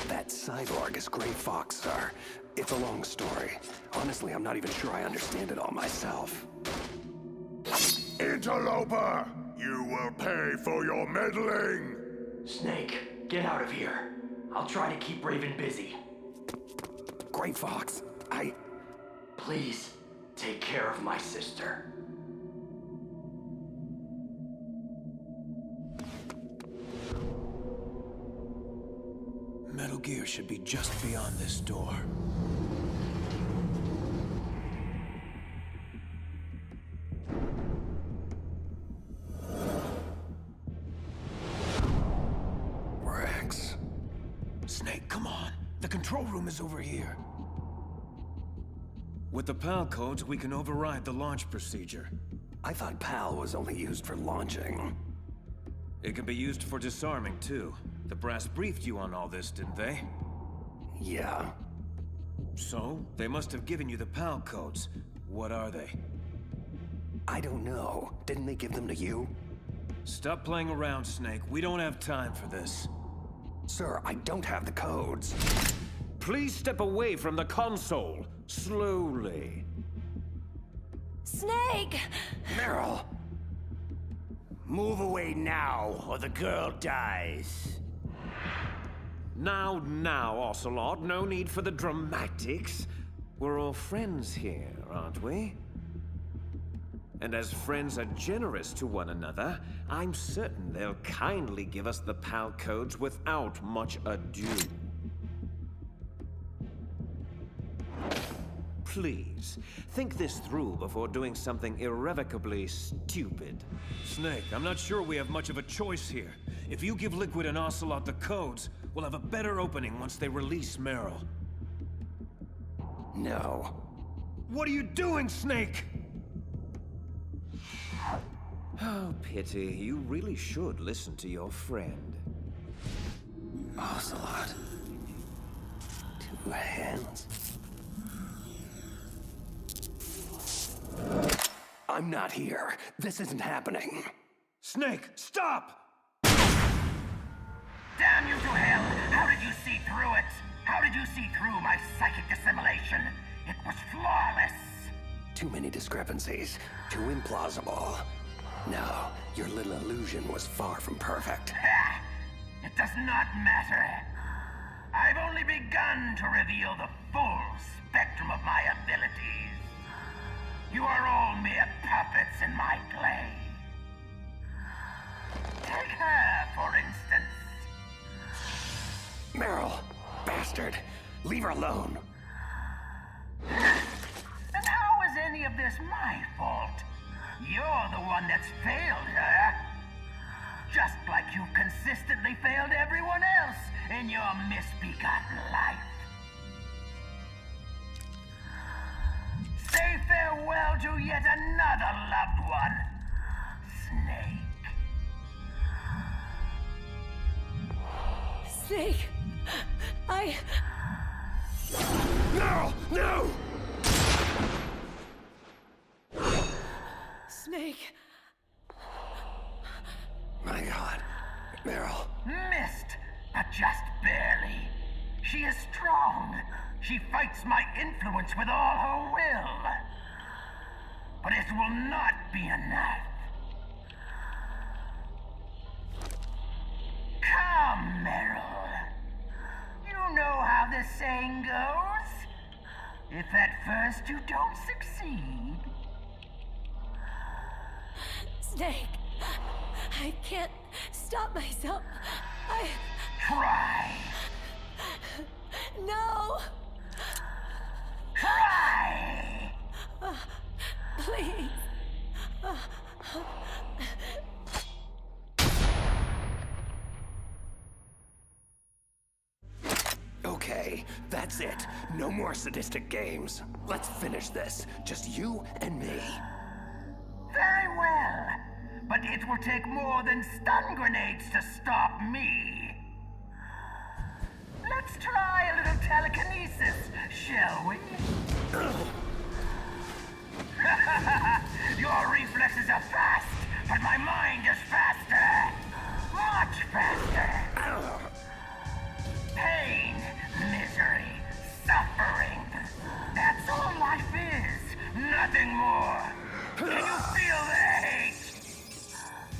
That cyborg is Gray Fox, sir. It's a long story. Honestly, I'm not even sure I understand it all myself. Interloper! You will pay for your meddling! Snake, get out of here. I'll try to keep Raven busy. Gray Fox, Please, take care of my sister. Metal Gear should be just beyond this door. Rex. Snake, come on. The control room is over here. With the PAL codes, we can override the launch procedure. I thought PAL was only used for launching. It can be used for disarming, too. The brass briefed you on all this, didn't they? Yeah. So, they must have given you the PAL codes. What are they? I don't know. Didn't they give them to you? Stop playing around, Snake. We don't have time for this. Sir, I don't have the codes. Please step away from the console. Slowly. Snake! Meryl! Move away now, or the girl dies. Now, Ocelot. No need for the dramatics. We're all friends here, aren't we? And as friends are generous to one another, I'm certain they'll kindly give us the PAL codes without much ado. Please, think this through before doing something irrevocably stupid. Snake, I'm not sure we have much of a choice here. If you give Liquid and Ocelot the codes, we'll have a better opening once they release Meryl. No. What are you doing, Snake? Oh, pity. You really should listen to your friend. Ocelot. 2 hands. I'm not here. This isn't happening. Snake, stop! Damn you to hell! How did you see through it? How did you see through my psychic assimilation? It was flawless! Too many discrepancies. Too implausible. No, your little illusion was far from perfect. Ha! It does not matter. I've only begun to reveal the full spectrum of my abilities. You are all mere puppets in my play. Take her, for instance. Meryl, bastard, leave her alone. And how is any of this my fault? You're the one that's failed her. Just like you've consistently failed everyone else in your misbegotten life. Say farewell to yet another loved one, Snake. Snake! No! No! Snake! My God, Meryl. Missed, but just barely. She is strong. She fights my influence with all her will. But it will not be enough. Come, Meryl. You know how the saying goes. If at first you don't succeed... Snake! I can't stop myself. Try! No! Try! Please. Okay, that's it. No more sadistic games. Let's finish this. Just you and me. Very well. But it will take more than stun grenades to stop me. Let's try a little telekinesis, shall we? Your reflexes are fast, but my mind is faster. Much faster. Pain, misery, suffering. That's all life is. Nothing more. Can you feel the hate?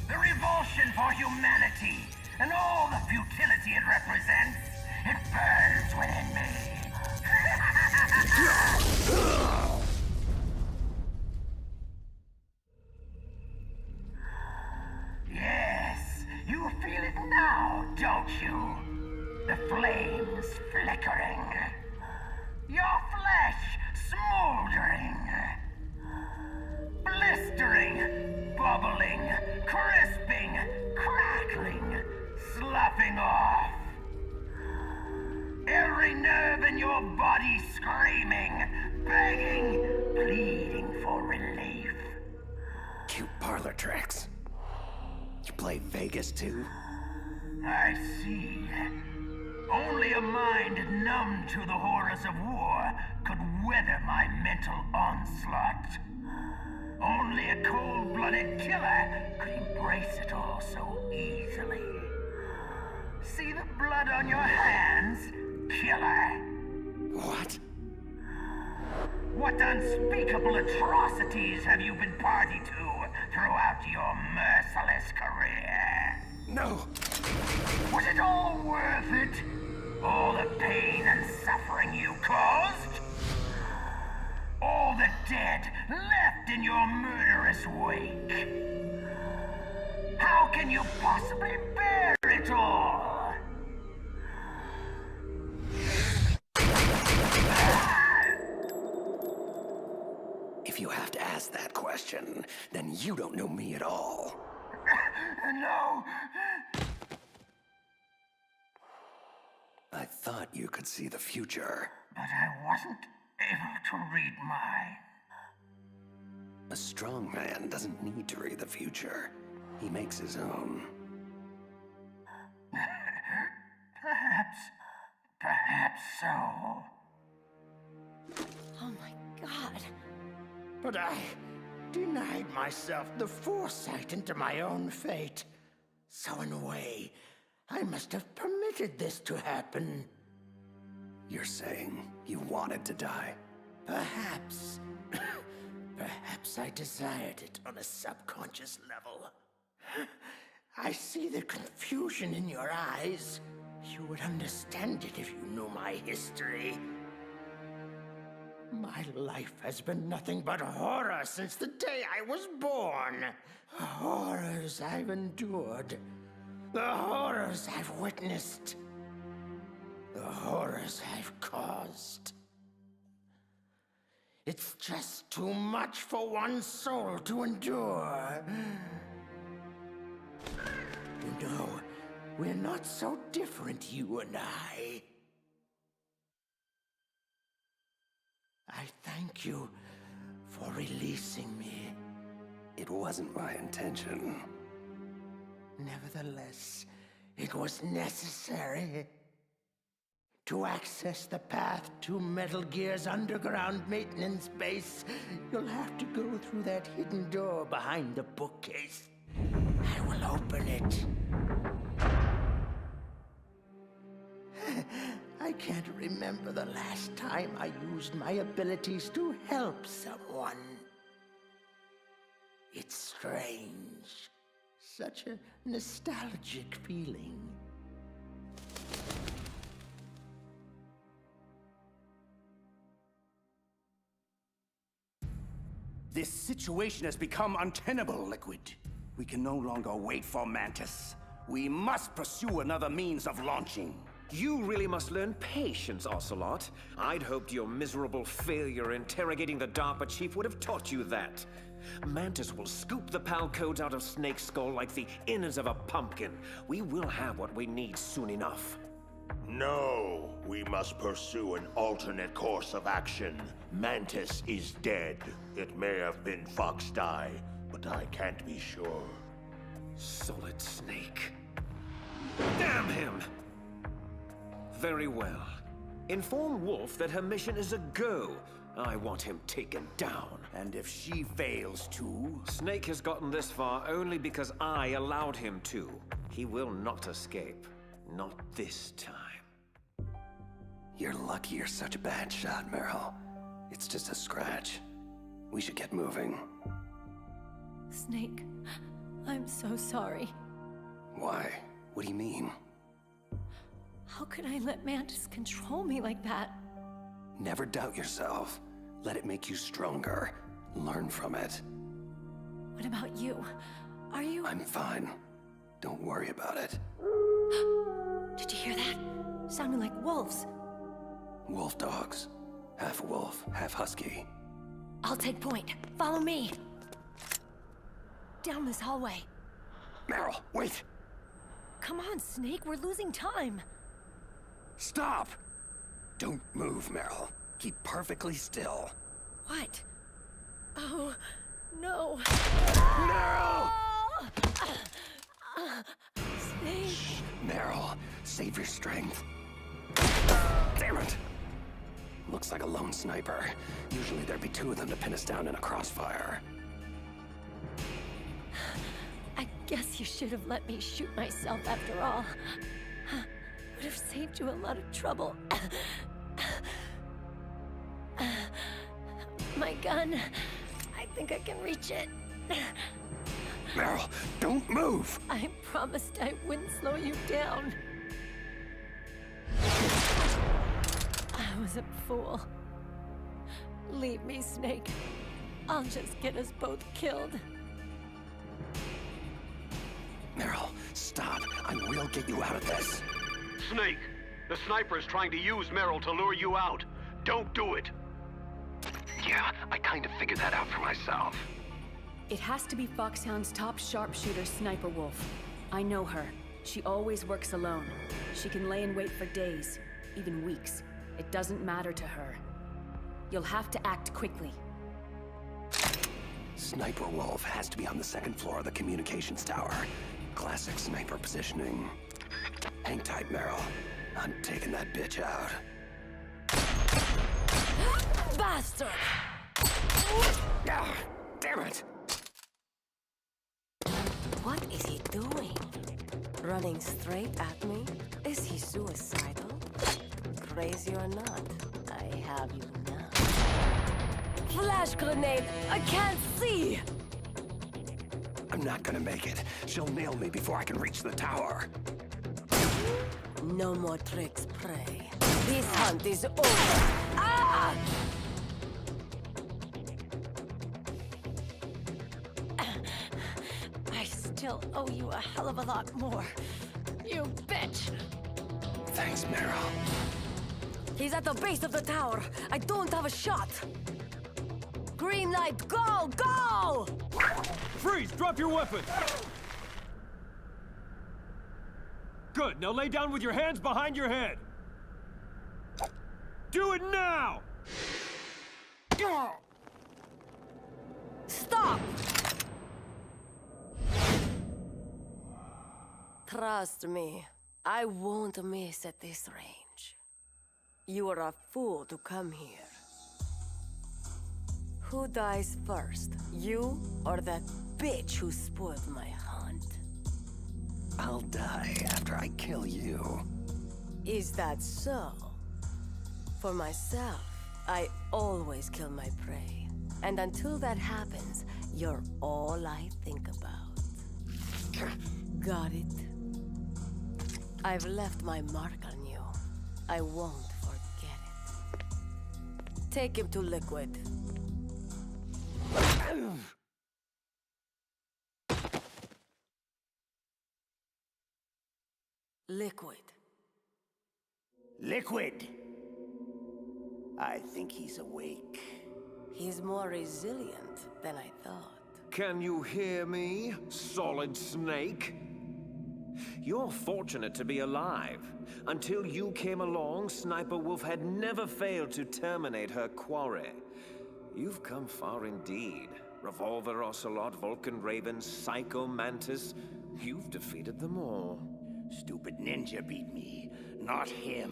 The revulsion for humanity and all the futility it represents. It burns within me. Yes, you feel it now, don't you? The flames flickering. Your flesh smoldering. Blistering, bubbling, crisping, crackling, sloughing off. Every nerve in your body screaming, begging, pleading for relief. Cute parlor tricks. You play Vegas too? I see. Only a mind numb to the horrors of war could weather my mental onslaught. Only a cold-blooded killer could embrace it all so easily. See the blood on your hands, killer? What? What unspeakable atrocities have you been party to throughout your merciless career? No! Was it all worth it? All the pain and suffering you caused? All the dead left in your murderous wake. How can you possibly bear it all? If you have to ask that question, then you don't know me at all. No. I thought you could see the future. But I wasn't able to read mine. A strong man doesn't need to read the future. He makes his own. Perhaps so. Oh my god. But I denied myself the foresight into my own fate. So in a way, I must have permitted this to happen. You're saying you wanted to die? Perhaps. Perhaps I desired it on a subconscious level. I see the confusion in your eyes. You would understand it if you knew my history. My life has been nothing but horror since the day I was born. The horrors I've endured. The horrors I've witnessed. The horrors I've caused. It's just too much for one soul to endure. You know, we're not so different, you and I. I thank you for releasing me. It wasn't my intention. Nevertheless, it was necessary. To access the path to Metal Gear's underground maintenance base, you'll have to go through that hidden door behind the bookcase. I will open it. I can't remember the last time I used my abilities to help someone. It's strange. Such a nostalgic feeling. This situation has become untenable, Liquid. We can no longer wait for Mantis. We must pursue another means of launching. You really must learn patience, Ocelot. I'd hoped your miserable failure interrogating the DARPA chief would have taught you that. Mantis will scoop the PAL codes out of Snake's skull like the innards of a pumpkin. We will have what we need soon enough. No, we must pursue an alternate course of action. Mantis is dead. It may have been Fox Die, but I can't be sure. Solid Snake. Damn him! Very well. Inform Wolf that her mission is a go. I want him taken down. And if she fails to? Snake has gotten this far only because I allowed him to. He will not escape. Not this time. You're lucky you're such a bad shot, Meryl. It's just a scratch. We should get moving. Snake, I'm so sorry. Why? What do you mean? How could I let Mantis control me like that? Never doubt yourself. Let it make you stronger. Learn from it. What about you? Are you... I'm fine. Don't worry about it. Did you hear that? Sounded like wolves. Wolf dogs. Half wolf, half husky. I'll take point. Follow me. Down this hallway. Meryl, wait! Come on, Snake. We're losing time. Stop! Don't move, Meryl. Keep perfectly still. What? Oh, no. Meryl! Snake. Meryl, save your strength. Damn it! Looks like a lone sniper. Usually there'd be two of them to pin us down in a crossfire. I guess you should have let me shoot myself after all. Would have saved you a lot of trouble. My gun. I think I can reach it. Meryl, don't move! I promised I wouldn't slow you down. I was a fool. Leave me, Snake. I'll just get us both killed. Meryl, stop. I will get you out of this. Snake, the sniper is trying to use Meryl to lure you out. Don't do it. Yeah, I kind of figured that out for myself. It has to be Foxhound's top sharpshooter, Sniper Wolf. I know her. She always works alone. She can lay in wait for days, even weeks. It doesn't matter to her. You'll have to act quickly. Sniper Wolf has to be on the second floor of the communications tower. Classic sniper positioning. Hang tight, Meryl. I'm taking that bitch out. Bastard! Ah, damn it! What is he doing? Running straight at me? Is he suicidal? Crazy or not, I have you now. Flash grenade! I can't see! I'm not gonna make it. She'll nail me before I can reach the tower. No more tricks, prey. This hunt is over. Ah! I still owe you a hell of a lot more. You bitch! Thanks, Meryl. He's at the base of the tower. I don't have a shot. Green light, go! Go! Freeze! Drop your weapon! Good, now lay down with your hands behind your head. Do it now! Stop! Trust me, I won't miss at this range. You are a fool to come here. Who dies first, you or that bitch who spoiled my hunt? I'll die after I kill you. Is that so? For myself, I always kill my prey. And until that happens, you're all I think about. Got it? I've left my mark on you. I won't forget it. Take him to Liquid. Liquid. Liquid! I think he's awake. He's more resilient than I thought. Can you hear me, Solid Snake? You're fortunate to be alive. Until you came along, Sniper Wolf had never failed to terminate her quarry. You've come far indeed. Revolver Ocelot, Vulcan Raven, Psycho Mantis. You've defeated them all. Stupid ninja beat me, not him.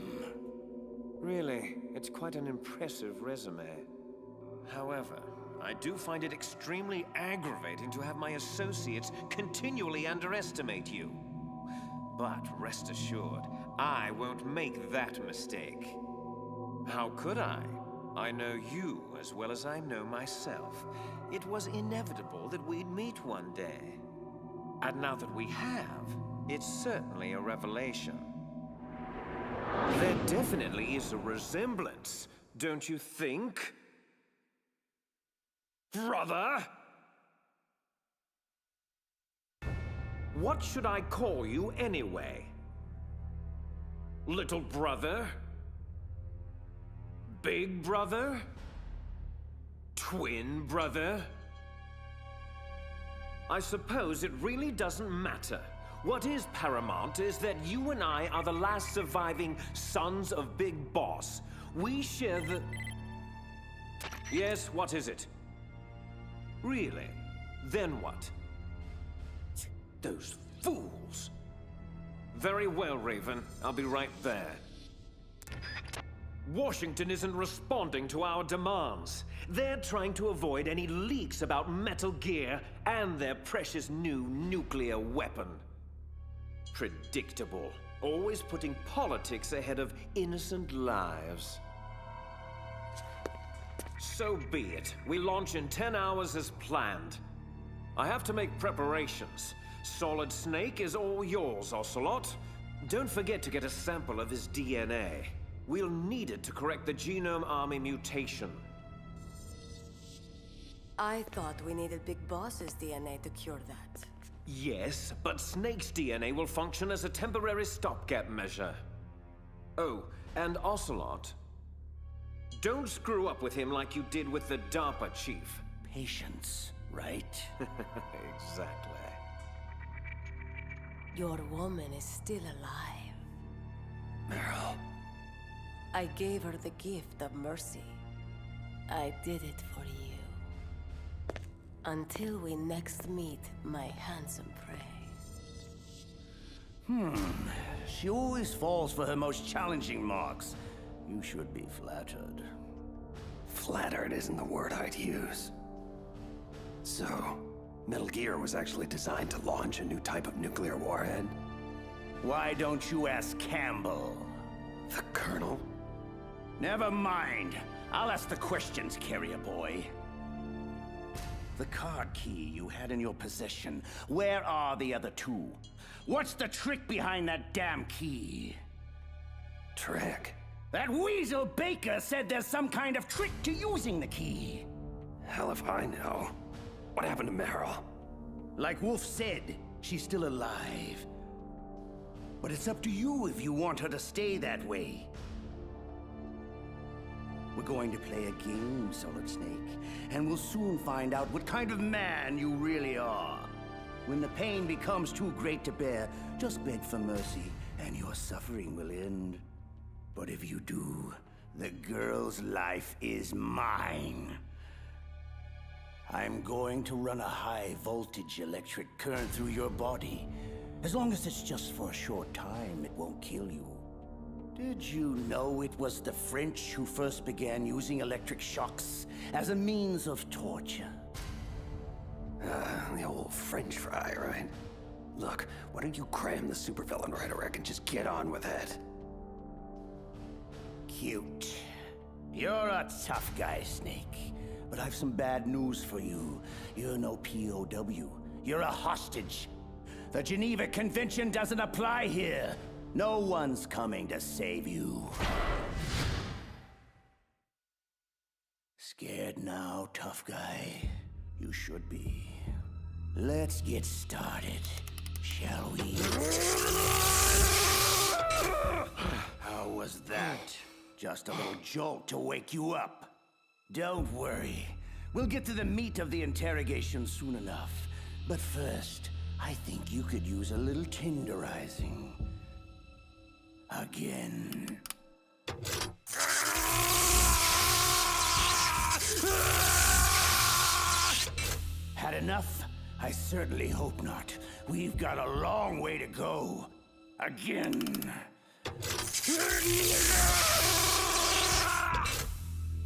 Really, it's quite an impressive resume. However, I do find it extremely aggravating to have my associates continually underestimate you. But rest assured, I won't make that mistake. How could I? I know you as well as I know myself. It was inevitable that we'd meet one day. And now that we have, it's certainly a revelation. There definitely is a resemblance, don't you think? Brother? What should I call you anyway? Little brother? Big brother? Twin brother? I suppose it really doesn't matter. What is paramount is that you and I are the last surviving sons of Big Boss. We share the... Yes, what is it? Really? Then what? Those fools! Very well, Raven. I'll be right there. Washington isn't responding to our demands. They're trying to avoid any leaks about Metal Gear and their precious new nuclear weapon. Predictable. Always putting politics ahead of innocent lives. So be it. We launch in 10 hours as planned. I have to make preparations. Solid Snake is all yours, Ocelot. Don't forget to get a sample of his DNA. We'll need it to correct the Genome Army mutation. I thought we needed Big Boss's DNA to cure that. Yes, but Snake's DNA will function as a temporary stopgap measure. Oh, and Ocelot. Don't screw up with him like you did with the DARPA chief. Patience, right? Exactly. Your woman is still alive. Meryl. I gave her the gift of mercy. I did it for you. Until we next meet, my handsome prey. She always falls for her most challenging marks. You should be flattered. Flattered isn't the word I'd use. So, Metal Gear was actually designed to launch a new type of nuclear warhead? Why don't you ask Campbell? The Colonel? Never mind. I'll ask the questions, carrier boy. The card key you had in your possession, where are the other two? What's the trick behind that damn key? Trick? That weasel Baker said there's some kind of trick to using the key. Hell if I know. What happened to Meryl? Like Wolf said, she's still alive. But it's up to you if you want her to stay that way. We're going to play a game, Solid Snake, and we'll soon find out what kind of man you really are. When the pain becomes too great to bear, just beg for mercy, and your suffering will end. But if you do, the girl's life is mine. I'm going to run a high-voltage electric current through your body. As long as it's just for a short time, it won't kill you. Did you know it was the French who first began using electric shocks as a means of torture? The old French fry, right? Look, why don't you cram the supervillain rhetoric and just get on with it? Cute. You're a tough guy, Snake. But I've some bad news for you. You're no POW. You're a hostage. The Geneva Convention doesn't apply here. No one's coming to save you. Scared now, tough guy? You should be. Let's get started, shall we? How was that? Just a little jolt to wake you up. Don't worry. We'll get to the meat of the interrogation soon enough. But first, I think you could use a little tenderizing. Again. Had enough? I certainly hope not. We've got a long way to go. Again.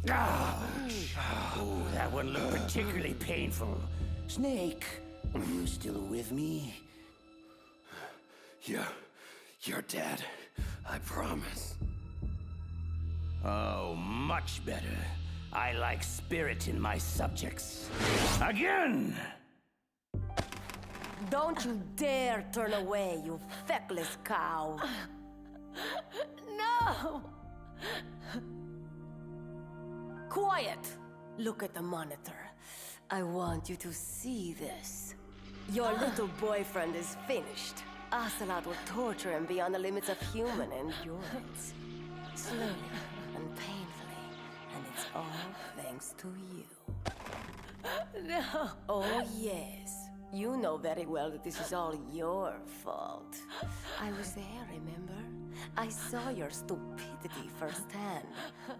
Oh, that one looked particularly painful. Snake, are you still with me? You're dead. I promise. Oh, much better. I like spirit in my subjects. Again! Don't you dare turn away, you feckless cow. No! Quiet! Look at the monitor. I want you to see this. Your little boyfriend is finished. Ocelot will torture him beyond the limits of human endurance. Slowly and painfully. And it's all thanks to you. No! Oh, yes. You know very well that this is all your fault. I was there, remember? I saw your stupidity firsthand.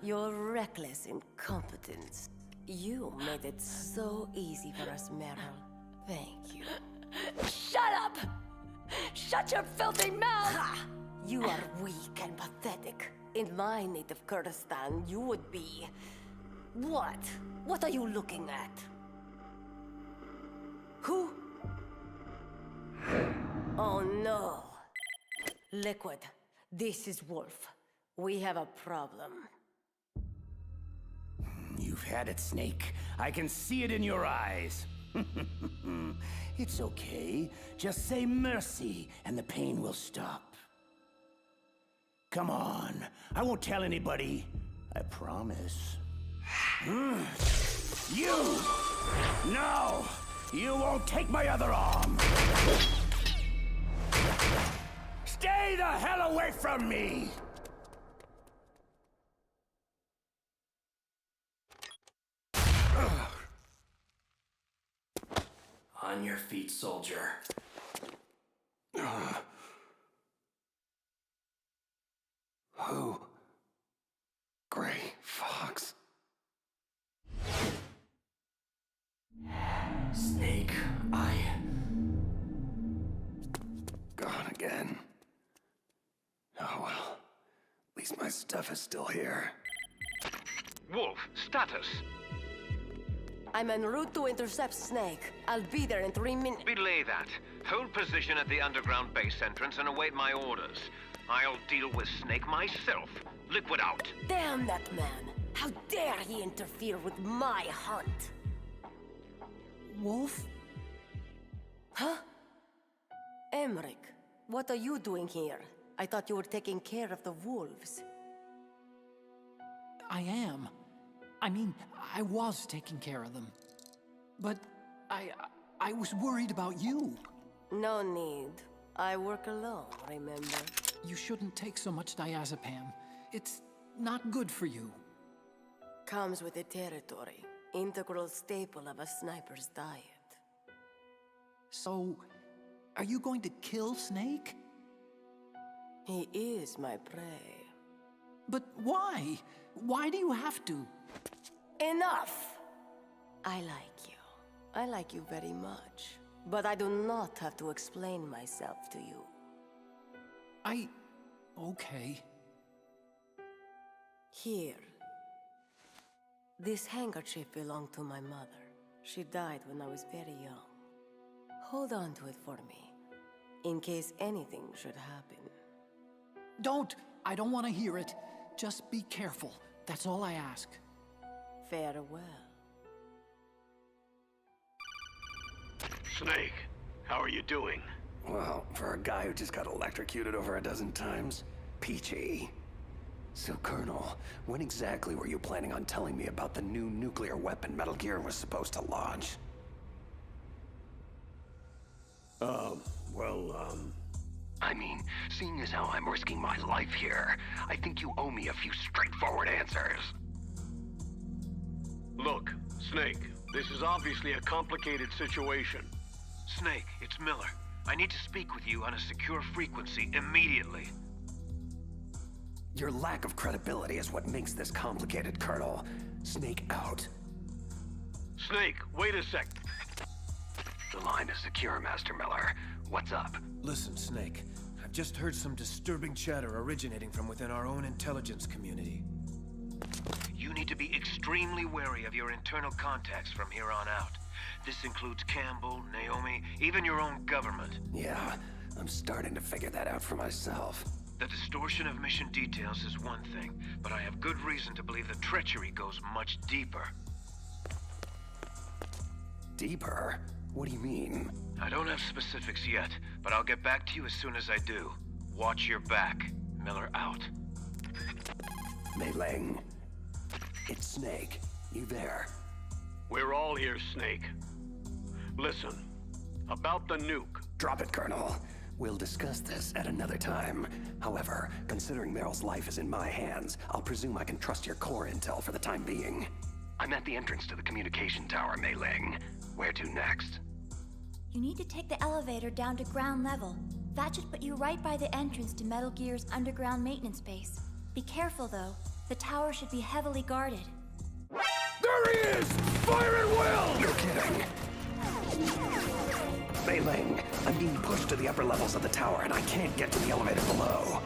Your reckless incompetence. You made it so easy for us, Meryl. Thank you. Shut up! Shut your filthy mouth! Ha! You are weak and pathetic. In my native Kurdistan, you would be... What? What are you looking at? Who? Oh no. Liquid, this is Wolf. We have a problem. You've had it, Snake. I can see it in your eyes. It's okay. Just say mercy, and the pain will stop. Come on. I won't tell anybody. I promise. You! No! You won't take my other arm! Stay the hell away from me! On your feet, soldier. Who? Gray Fox. Snake, Gone again. Oh well. At least my stuff is still here. Wolf, status. I'm en route to intercept Snake. I'll be there in 3 minutes. Belay that. Hold position at the underground base entrance and await my orders. I'll deal with Snake myself. Liquid out. Damn that man! How dare he interfere with my hunt? Wolf? Huh? Emmerich, what are you doing here? I thought you were taking care of the wolves. I am. I mean, I was taking care of them. But I was worried about you. No need. I work alone, remember? You shouldn't take so much diazepam. It's not good for you. Comes with the territory. Integral staple of a sniper's diet. So, are you going to kill Snake? He is my prey. But why? Why do you have to? Enough! I like you. I like you very much. But I do not have to explain myself to you. Okay. Here. This handkerchief belonged to my mother. She died when I was very young. Hold on to it for me, in case anything should happen. Don't! I don't want to hear it. Just be careful. That's all I ask. Farewell. Snake, how are you doing? Well, for a guy who just got electrocuted over a dozen times, peachy. So, Colonel, when exactly were you planning on telling me about the new nuclear weapon Metal Gear was supposed to launch? I mean, seeing as how I'm risking my life here, I think you owe me a few straightforward answers. Look, Snake, this is obviously a complicated situation. Snake, it's Miller. I need to speak with you on a secure frequency immediately. Your lack of credibility is what makes this complicated, Colonel. Snake out. Snake, wait a sec. The line is secure, Master Miller. What's up? Listen, Snake. I've just heard some disturbing chatter originating from within our own intelligence community. You need to be extremely wary of your internal contacts from here on out. This includes Campbell, Naomi, even your own government. Yeah, I'm starting to figure that out for myself. The distortion of mission details is one thing, but I have good reason to believe the treachery goes much deeper. Deeper? What do you mean? I don't have specifics yet, but I'll get back to you as soon as I do. Watch your back. Miller out. Mei Ling. It's Snake. You there? We're all here, Snake. Listen, about the nuke. Drop it, Colonel. We'll discuss this at another time. However, considering Meryl's life is in my hands, I'll presume I can trust your core intel for the time being. I'm at the entrance to the communication tower, Mei Ling. Where to next? You need to take the elevator down to ground level. That should put you right by the entrance to Metal Gear's underground maintenance base. Be careful, though. The tower should be heavily guarded. There he is! Fire at will! You're kidding. Mei Ling, I'm being pushed to the upper levels of the tower and I can't get to the elevator below.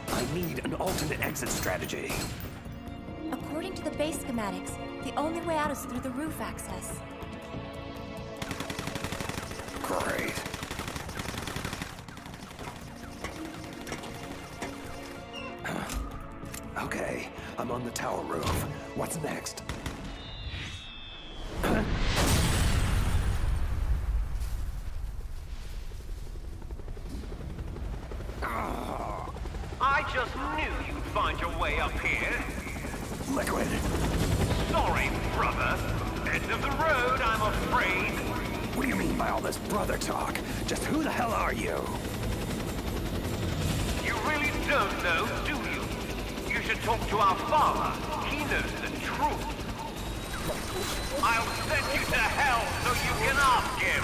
I need an alternate exit strategy. According to the base schematics, the only way out is through the roof access. Great. Okay, I'm on the tower roof. What's next? I just knew you'd find your way up here. Liquid. Sorry, brother. End of the road. afraid? What do you mean by all this brother talk? Just who the hell are you? You really don't know, do you? You should talk to our father. He knows the truth. I'll send you to hell so you can ask him.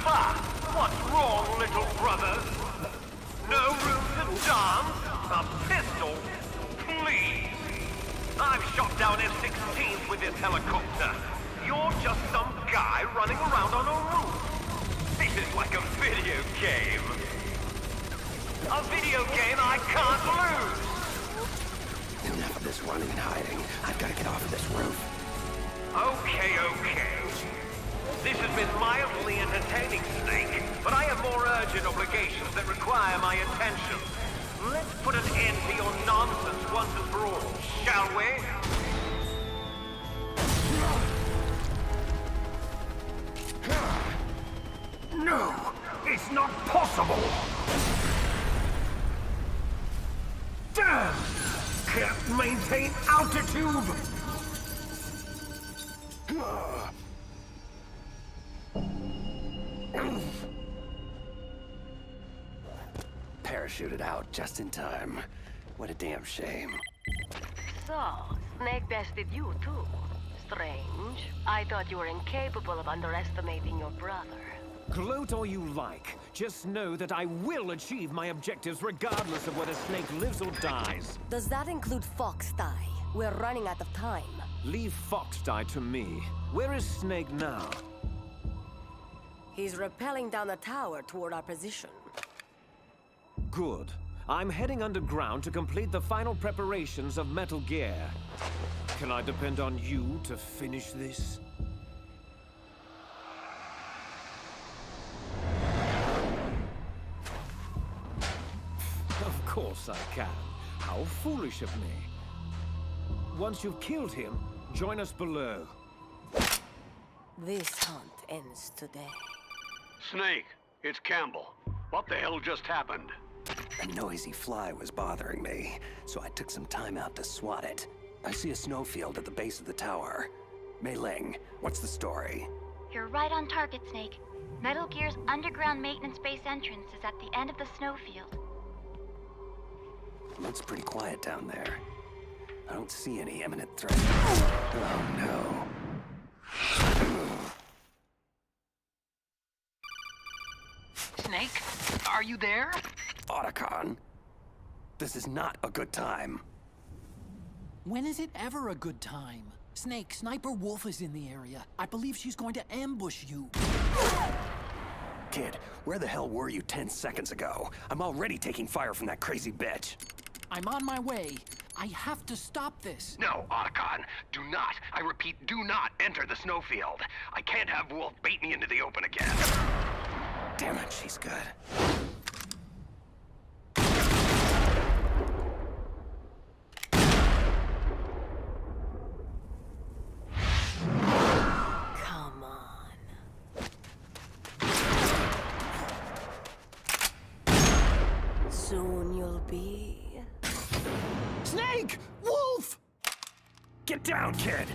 Ha! What's wrong, little brother? No room to dance? A pistol? Please! I've shot down F-16s with this helicopter. You're just some guy running around on a roof. This is like a video game. A video game I can't lose! Enough of this running and hiding. I've got to get off of this roof. Okay. This has been mildly entertaining, Snake, but I have more urgent obligations that require my attention. Let's put an end to your nonsense once and for all, shall we? No, it's not possible! Damn! Can't maintain altitude! Parachuted out just in time. What a damn shame. So, Snake bested you too. Strange. I thought you were incapable of underestimating your brother. Gloat all you like. Just know that I will achieve my objectives regardless of whether Snake lives or dies. Does that include Fox Die? We're running out of time. Leave Fox Die to me. Where is Snake now? He's rappelling down the tower toward our position. Good. I'm heading underground to complete the final preparations of Metal Gear. Can I depend on you to finish this? Of course I can. How foolish of me. Once you've killed him, join us below. This hunt ends today. Snake, it's Campbell. What the hell just happened? A noisy fly was bothering me, so I took some time out to swat it. I see a snowfield at the base of the tower. Mei Ling, what's the story? You're right on target, Snake. Metal Gear's underground maintenance base entrance is at the end of the snowfield. It's pretty quiet down there. I don't see any imminent threat. Oh no. Snake, are you there? Otacon, this is not a good time. When is it ever a good time? Snake, Sniper Wolf is in the area. I believe she's going to ambush you. Kid, where the hell were you 10 seconds ago? I'm already taking fire from that crazy bitch. I'm on my way. I have to stop this. No, Otacon, do not, I repeat, do not enter the snowfield. I can't have Wolf bait me into the open again. Damn it, she's good. Come on. Soon you'll be... Snake! Wolf! Get down, kid!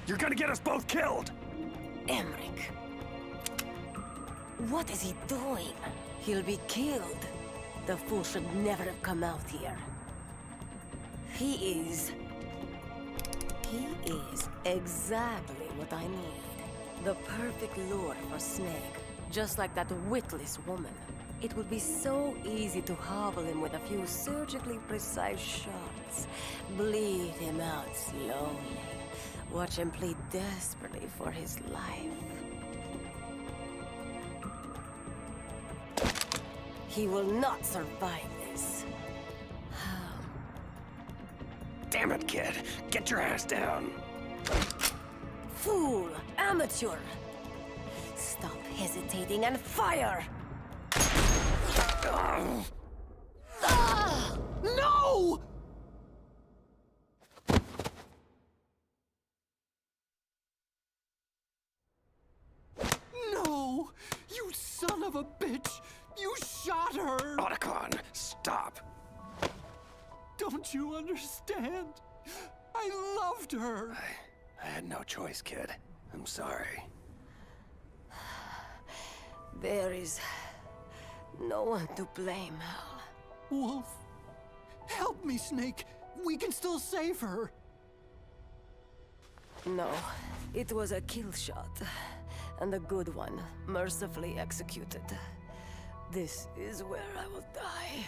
You're gonna get us both killed! Emmerich. What is he doing? He'll be killed. The fool should never have come out here. He is exactly what I need. The perfect lure for Snake. Just like that witless woman. It would be so easy to hobble him with a few surgically precise shots. Bleed him out slowly. Watch him plead desperately for his life. He will not survive this. Damn it, kid. Get your ass down. Fool! Amateur! Stop hesitating and fire! No! No! You son of a bitch! You shot her! Otacon, stop. Don't you understand? I loved her. I had no choice, kid. I'm sorry. There is no one to blame, Hal. Wolf, help me, Snake. We can still save her. No, it was a kill shot. And a good one, mercifully executed. This is where I will die.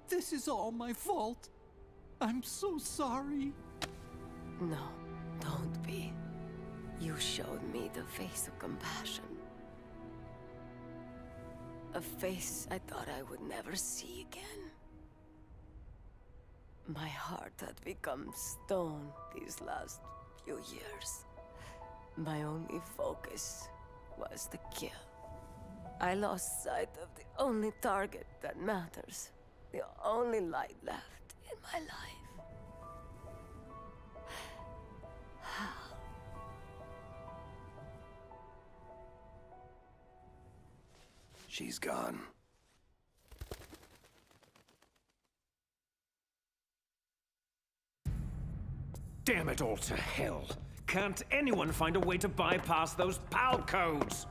This is all my fault. I'm so sorry. No, don't be. You showed me the face of compassion. A face I thought I would never see again. My heart had become stone these last few years. My only focus was the kill. I lost sight of the only target that matters. The only light left in my life. Hal. She's gone. Damn it all to hell. Can't anyone find a way to bypass those PAL codes?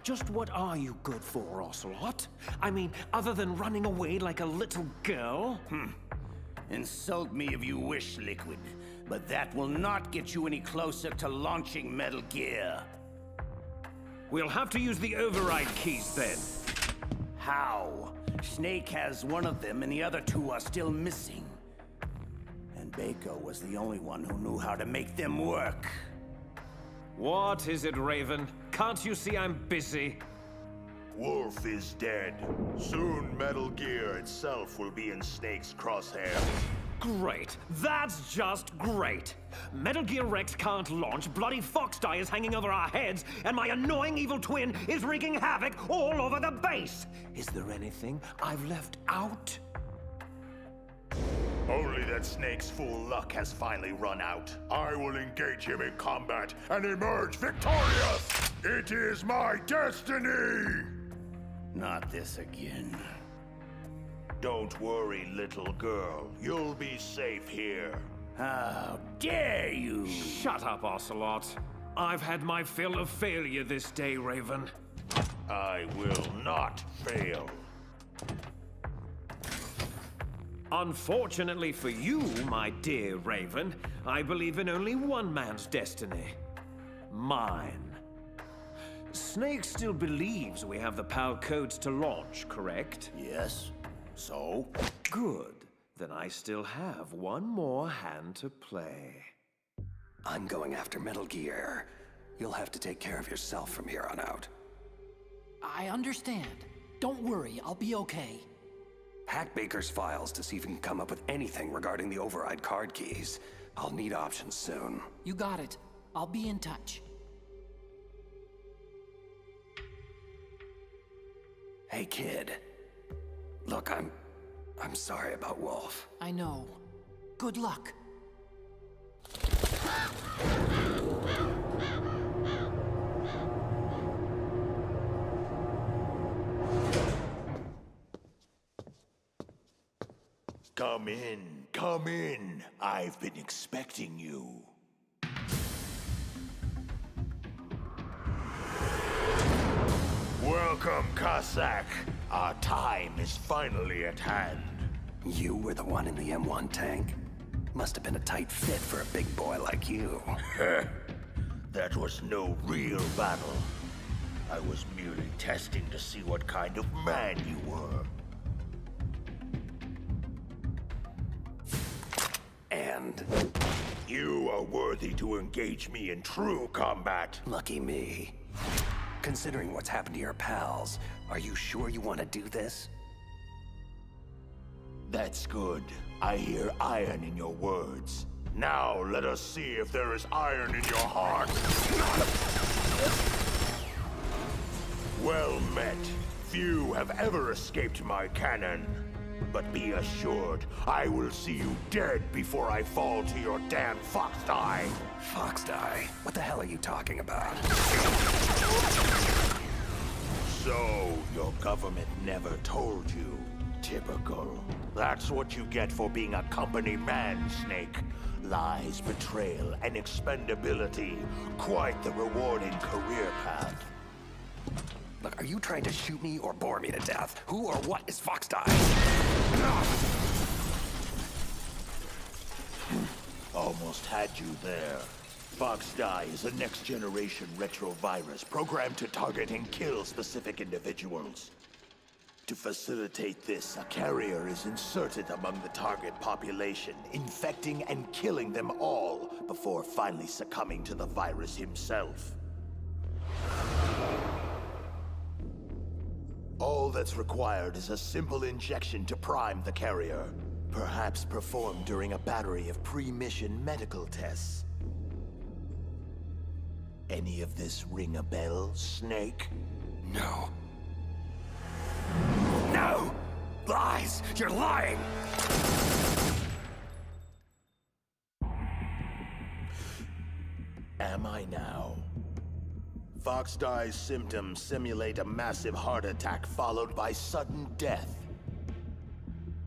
Just what are you good for, Ocelot? I mean, other than running away like a little girl? Insult me if you wish, Liquid, but that will not get you any closer to launching Metal Gear. We'll have to use the override keys then. How? Snake has one of them and the other two are still missing. And Baker was the only one who knew how to make them work. What is it, Raven? Can't you see I'm busy? Wolf is dead. Soon Metal Gear itself will be in Snake's crosshairs. Great. That's just great. Metal Gear Rex can't launch, bloody Foxdie is hanging over our heads, and my annoying evil twin is wreaking havoc all over the base. Is there anything I've left out? Only that Snake's full luck has finally run out. I will engage him in combat and emerge victorious! It is my destiny! Not this again. Don't worry, little girl. You'll be safe here. How dare you! Shut up, Ocelot. I've had my fill of failure this day, Raven. I will not fail. Unfortunately for you, my dear Raven, I believe in only one man's destiny. Mine. Snake still believes we have the PAL codes to launch, correct? Yes. So? Good. Then I still have one more hand to play. I'm going after Metal Gear. You'll have to take care of yourself from here on out. I understand. Don't worry, I'll be okay. Hack Baker's files to see if you can come up with anything regarding the override card keys. I'll need options soon. You got it. I'll be in touch. Hey, kid. Look, I'm sorry about Wolf. I know. Good luck. Come in, come in. I've been expecting you. Welcome, Cossack. Our time is finally at hand. You were the one in the M1 tank? Must have been a tight fit for a big boy like you. That was no real battle. I was merely testing to see what kind of man you were. And? You are worthy to engage me in true combat. Lucky me. Considering what's happened to your pals, are you sure you want to do this? That's good. I hear iron in your words. Now let us see if there is iron in your heart. Well met. Few have ever escaped my cannon. But be assured, I will see you dead before I fall to your damn Foxdie. Foxdie? What the hell are you talking about? So, your government never told you. Typical. That's what you get for being a company man, Snake. Lies, betrayal, and expendability. Quite the rewarding career path. Look, are you trying to shoot me or bore me to death? Who or what is Fox Die? Almost had you there. Fox Die is a next-generation retrovirus programmed to target and kill specific individuals. To facilitate this, a carrier is inserted among the target population, infecting and killing them all before finally succumbing to the virus himself. All that's required is a simple injection to prime the carrier, perhaps performed during a battery of pre-mission medical tests. Any of this ring a bell, Snake? No. No! Lies! You're lying! Am I now? Fox Die's symptoms simulate a massive heart attack followed by sudden death.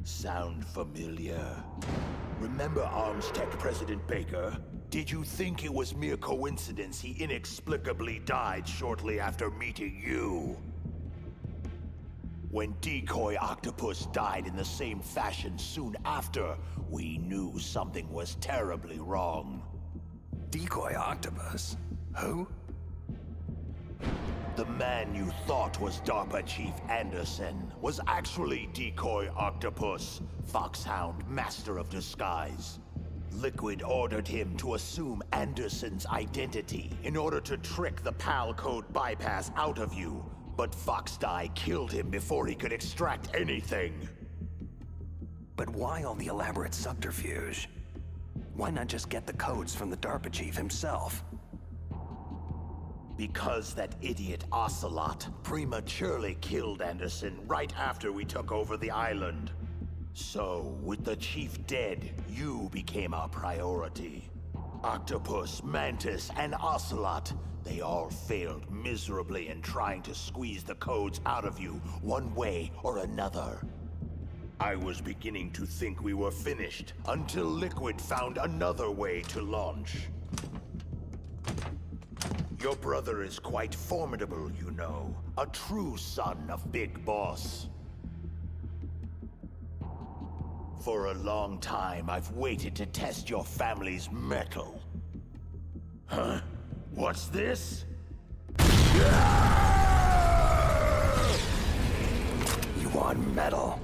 Sound familiar? Remember Arms Tech President Baker? Did you think it was mere coincidence he inexplicably died shortly after meeting you? When Decoy Octopus died in the same fashion soon after, we knew something was terribly wrong. Decoy Octopus? Who? The man you thought was DARPA Chief Anderson was actually Decoy Octopus, Foxhound Master of Disguise. Liquid ordered him to assume Anderson's identity in order to trick the PAL code bypass out of you, but Fox Die killed him before he could extract anything. But why all the elaborate subterfuge? Why not just get the codes from the DARPA chief himself? Because that idiot Ocelot prematurely killed Anderson right after we took over the island. So, with the chief dead, you became our priority. Octopus, Mantis, and Ocelot, they all failed miserably in trying to squeeze the codes out of you one way or another. I was beginning to think we were finished until Liquid found another way to launch. Your brother is quite formidable, you know. A true son of Big Boss. For a long time, I've waited to test your family's mettle. Huh? What's this? You want metal?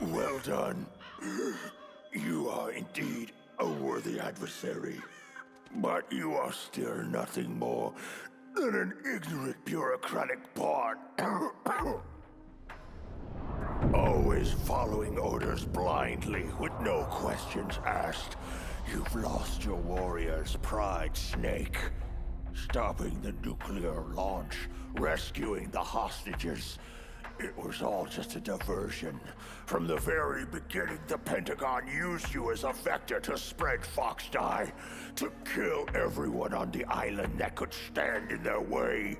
Well done. You are indeed a worthy adversary. But you are still nothing more than an ignorant bureaucratic pawn. Always following orders blindly with no questions asked. You've lost your warrior's pride, Snake. Stopping the nuclear launch, rescuing the hostages. It was all just a diversion. From the very beginning, the Pentagon used you as a vector to spread Fox Die, to kill everyone on the island that could stand in their way.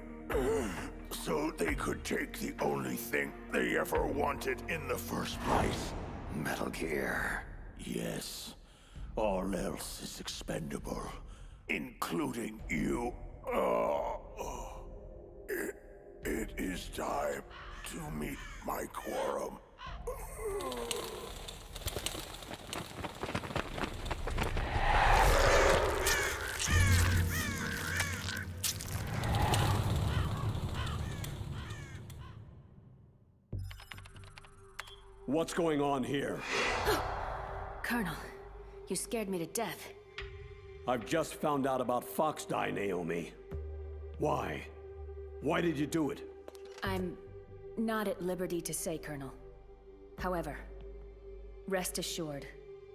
So they could take the only thing they ever wanted in the first place. Metal Gear. Yes. All else is expendable, including you. It is time to meet my quorum. What's going on here? Colonel, you scared me to death. I've just found out about Fox Die, Naomi. Why? Why did you do it? I'm not at liberty to say, Colonel. However, rest assured,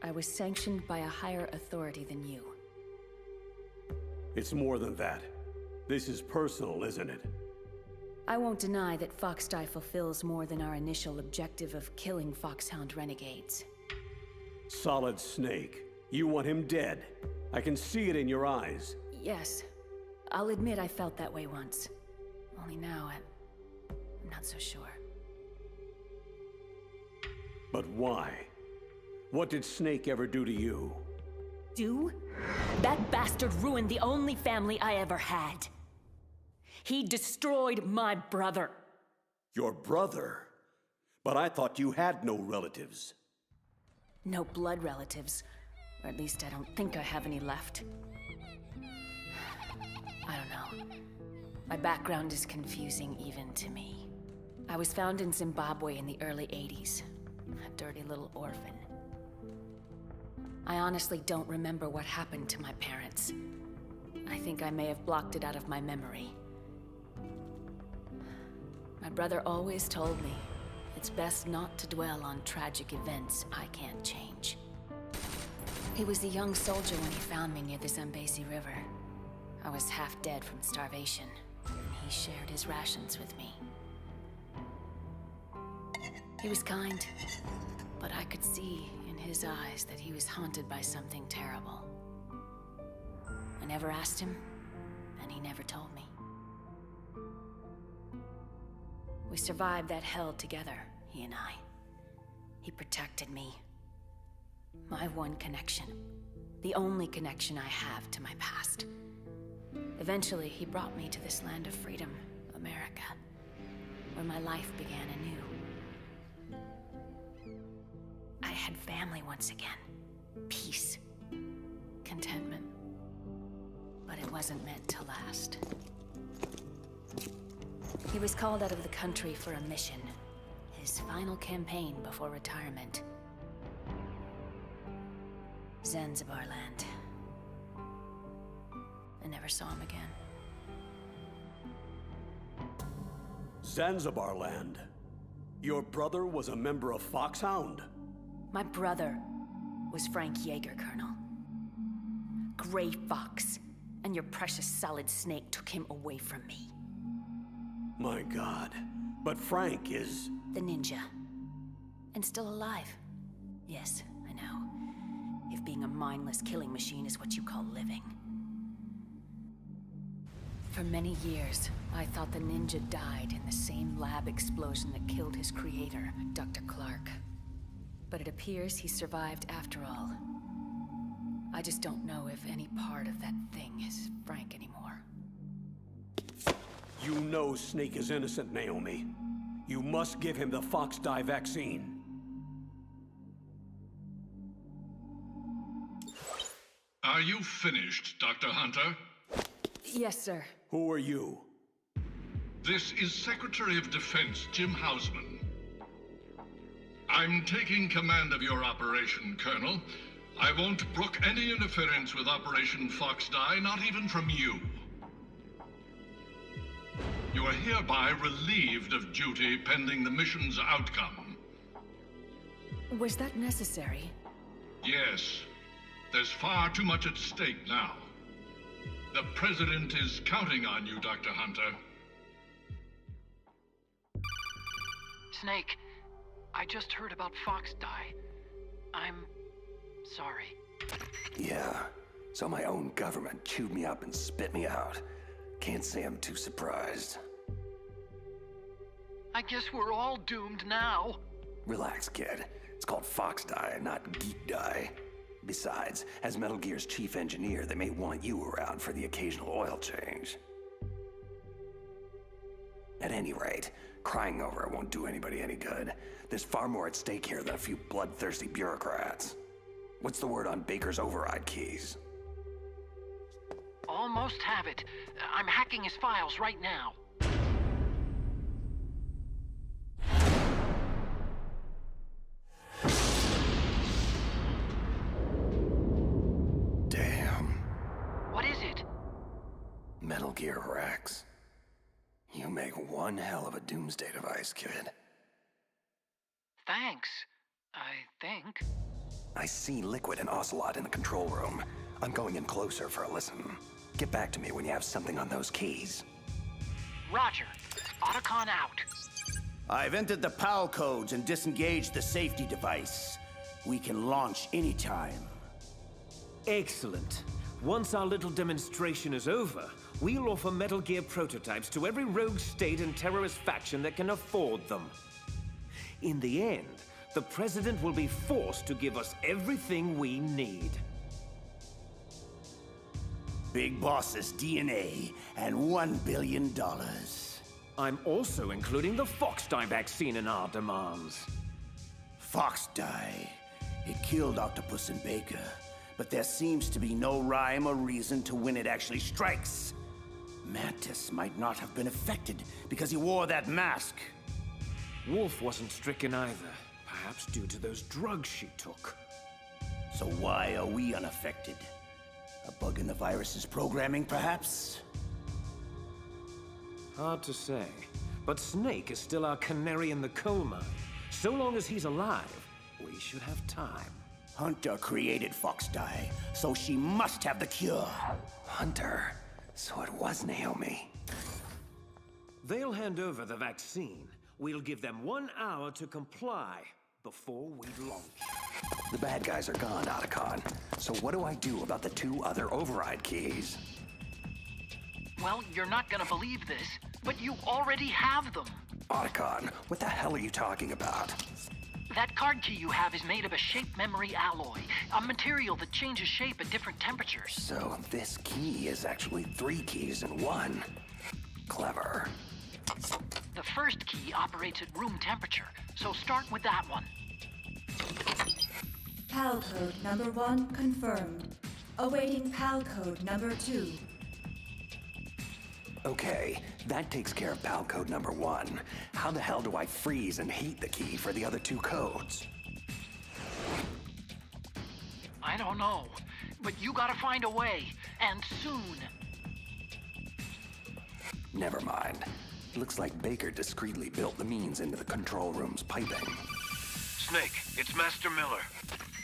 I was sanctioned by a higher authority than you. It's more than that. This is personal, isn't it? I won't deny that Fox Die fulfills more than our initial objective of killing Foxhound renegades. Solid Snake. You want him dead. I can see it in your eyes. Yes. I'll admit I felt that way once. Only now, I'm not so sure. But why? What did Snake ever do to you? Do? That bastard ruined the only family I ever had. He destroyed my brother. Your brother? But I thought you had no relatives. No blood relatives. Or at least I don't think I have any left. I don't know. My background is confusing even to me. I was found in Zimbabwe in the early 80s. A dirty little orphan. I honestly don't remember what happened to my parents. I think I may have blocked it out of my memory. My brother always told me it's best not to dwell on tragic events I can't change. He was a young soldier when he found me near the Zambezi River. I was half dead from starvation, and he shared his rations with me. He was kind, but I could see in his eyes that he was haunted by something terrible. I never asked him, and he never told me. We survived that hell together, he and I. He protected me. My one connection. The only connection I have to my past. Eventually, he brought me to this land of freedom, America, where my life began anew. I had family once again. Peace. Contentment. But it wasn't meant to last. He was called out of the country for a mission. His final campaign before retirement. Zanzibar land. I never saw him again. Zanzibar land? Your brother was a member of Foxhound? My brother was Frank Yeager, Colonel. Gray Fox. And your precious Solid Snake took him away from me. My God. But Frank is... The ninja. And still alive. Yes, I know. If being a mindless killing machine is what you call living. For many years, I thought the ninja died in the same lab explosion that killed his creator, Dr. Clark. But it appears he survived after all. I just don't know if any part of that thing is Frank anymore. You know Snake is innocent, Naomi. You must give him the Fox Dye vaccine. Are you finished, Dr. Hunter? Yes, sir. Who are you? This is Secretary of Defense Jim Hausman. I'm taking command of your operation, Colonel. I won't brook any interference with Operation Fox Dye, not even from you. You are hereby relieved of duty pending the mission's outcome. Was that necessary? Yes. There's far too much at stake now. The President is counting on you, Dr. Hunter. Snake, I just heard about Fox Dye. I'm sorry. Yeah, so my own government chewed me up and spit me out. Can't say I'm too surprised. I guess we're all doomed now. Relax, kid. It's called Fox Dye, not Geek Dye. Besides, as Metal Gear's chief engineer, they may want you around for the occasional oil change. At any rate, crying over it won't do anybody any good. There's far more at stake here than a few bloodthirsty bureaucrats. What's the word on Baker's override keys? Almost have it. I'm hacking his files right now. Damn. What is it? Metal Gear Rex. You make one hell of a doomsday device, kid. Thanks, I think. I see Liquid and Ocelot in the control room. I'm going in closer for a listen. Get back to me when you have something on those keys. Roger. Otacon out. I've entered the PAL codes and disengaged the safety device. We can launch anytime. Excellent. Once our little demonstration is over, we'll offer Metal Gear prototypes to every rogue state and terrorist faction that can afford them. In the end, the President will be forced to give us everything we need. Big Boss's DNA and $1 billion. I'm also including the Fox-Die vaccine in our demands. Fox-Die. It killed Octopus and Baker, but there seems to be no rhyme or reason to when it actually strikes. Mantis might not have been affected because he wore that mask. Wolf wasn't stricken either, perhaps due to those drugs she took. So why are we unaffected? A bug in the virus's programming, perhaps? Hard to say, but Snake is still our canary in the coal mine. So long as he's alive, we should have time. Hunter created Fox-Die, so she must have the cure. Hunter? So it was Naomi. They'll hand over the vaccine. We'll give them 1 hour to comply before we launch. The bad guys are gone, Otacon. So what do I do about the 2 other override keys? Well, you're not gonna believe this, but you already have them. Otacon, what the hell are you talking about? That card key you have is made of a shape memory alloy, a material that changes shape at different temperatures. So this key is actually 3 keys in 1. Clever. The first key operates at room temperature, so start with that one. PAL code number 1 confirmed. Awaiting PAL code number 2. Okay, that takes care of PAL code number 1. How the hell do I freeze and heat the key for the other 2 codes? I don't know, but you gotta find a way, and soon. Never mind. Looks like Baker discreetly built the means into the control room's piping. Snake, it's Master Miller.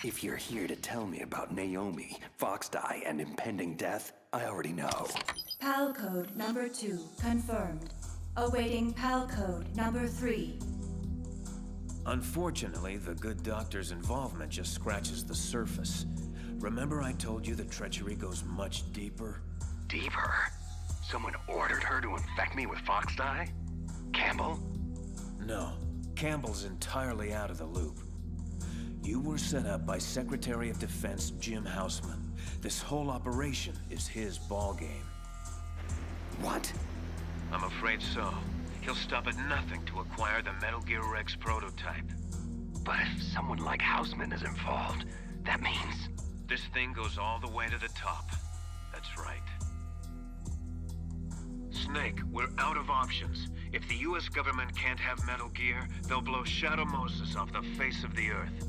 If you're here to tell me about Naomi, Fox-Die, and impending death, I already know. PAL code number 2 confirmed. Awaiting PAL code number 3. Unfortunately, the good doctor's involvement just scratches the surface. Remember I told you the treachery goes much deeper? Deeper? Someone ordered her to infect me with Fox-Die? Campbell? No, Campbell's entirely out of the loop. You were set up by Secretary of Defense Jim Houseman. This whole operation is his ballgame. What? I'm afraid so. He'll stop at nothing to acquire the Metal Gear Rex prototype. But if someone like Houseman is involved, that means... This thing goes all the way to the top. That's right. Snake, we're out of options. If the US government can't have Metal Gear, they'll blow Shadow Moses off the face of the Earth.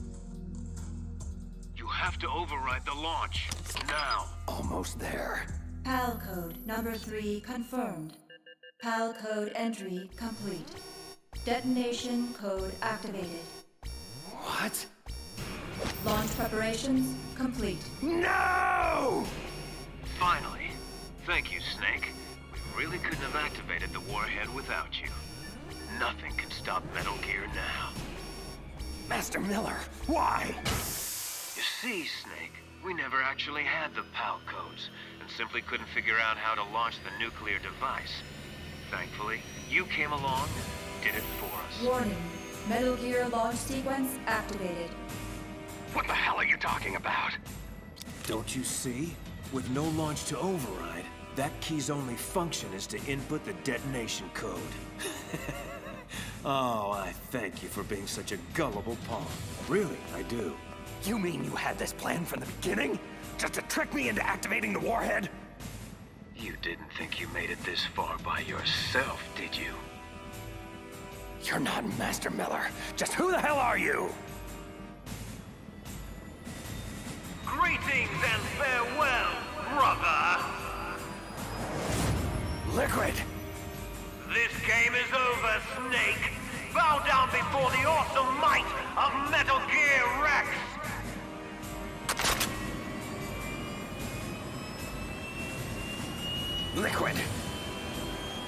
You have to override the launch. Now. Almost there. PAL code number 3 confirmed. PAL code entry complete. Detonation code activated. What? Launch preparations complete. No! Finally. Thank you, Snake. We really couldn't have activated the warhead without you. Nothing can stop Metal Gear now. Master Miller, why? You see, Snake, we never actually had the PAL codes, and simply couldn't figure out how to launch the nuclear device. Thankfully, you came along and did it for us. Warning. Metal Gear launch sequence activated. What the hell are you talking about? Don't you see? With no launch to override, that key's only function is to input the detonation code. Oh, I thank you for being such a gullible pawn. Really, I do. You mean you had this plan from the beginning? Just to trick me into activating the warhead? You didn't think you made it this far by yourself, did you? You're not Master Miller. Just who the hell are you? Greetings and farewell, brother! Liquid! This game is over, Snake! Bow down before the awesome might of Metal Gear Rex! Liquid!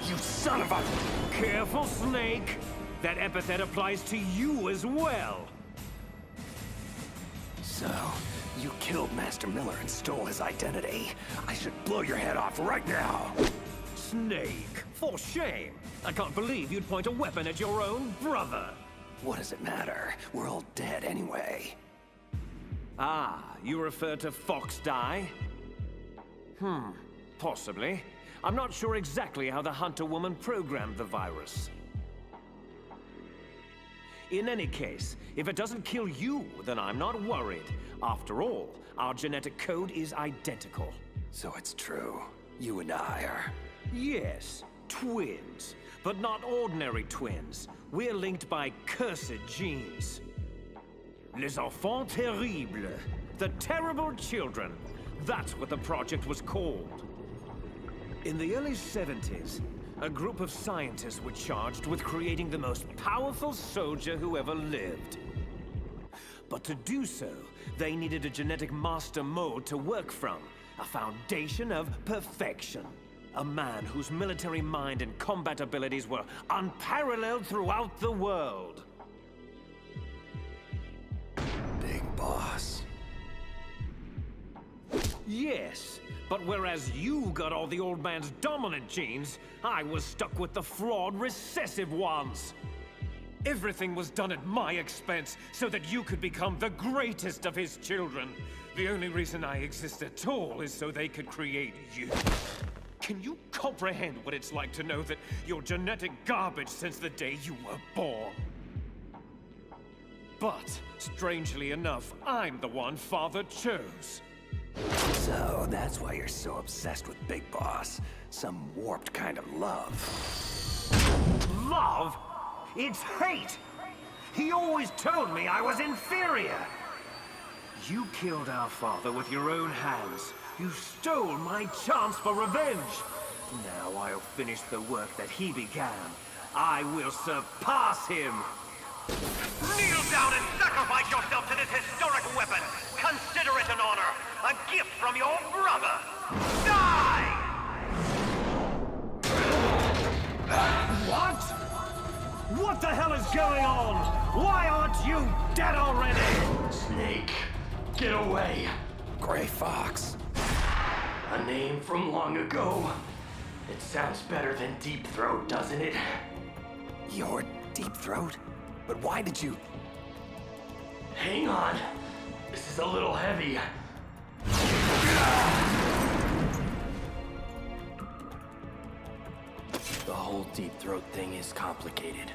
You son of a... Careful, Snake! That epithet applies to you as well! So, you killed Master Miller and stole his identity. I should blow your head off right now. Snake, for shame. I can't believe you'd point a weapon at your own brother. What does it matter? We're all dead anyway. Ah, you refer to Fox Die? Possibly. I'm not sure exactly how the Hunter woman programmed the virus. In any case, if it doesn't kill you, then I'm not worried. After all, our genetic code is identical. So it's true. You and I are... Yes, twins. But not ordinary twins. We're linked by cursed genes. Les enfants terribles. The terrible children. That's what the project was called. In the early 70s, a group of scientists were charged with creating the most powerful soldier who ever lived. But to do so, they needed a genetic master mold to work from, a foundation of perfection. A man whose military mind and combat abilities were unparalleled throughout the world. Big boss. Yes, but whereas you got all the old man's dominant genes, I was stuck with the flawed recessive ones. Everything was done at my expense so that you could become the greatest of his children. The only reason I exist at all is so they could create you. Can you comprehend what it's like to know that you're genetic garbage since the day you were born? But, strangely enough, I'm the one Father chose. So, that's why you're so obsessed with Big Boss. Some warped kind of love. Love? It's hate! He always told me I was inferior! You killed our father with your own hands. You stole my chance for revenge. Now I'll finish the work that he began. I will surpass him! Kneel down and sacrifice yourself to this historic weapon! Consider it an honor! A gift from your brother! Die! What? What the hell is going on? Why aren't you dead already? Snake, get away! Gray Fox. A name from long ago. It sounds better than Deep Throat, doesn't it? You're Deep Throat? But why did you... Hang on. This is a little heavy. The whole Deep Throat thing is complicated.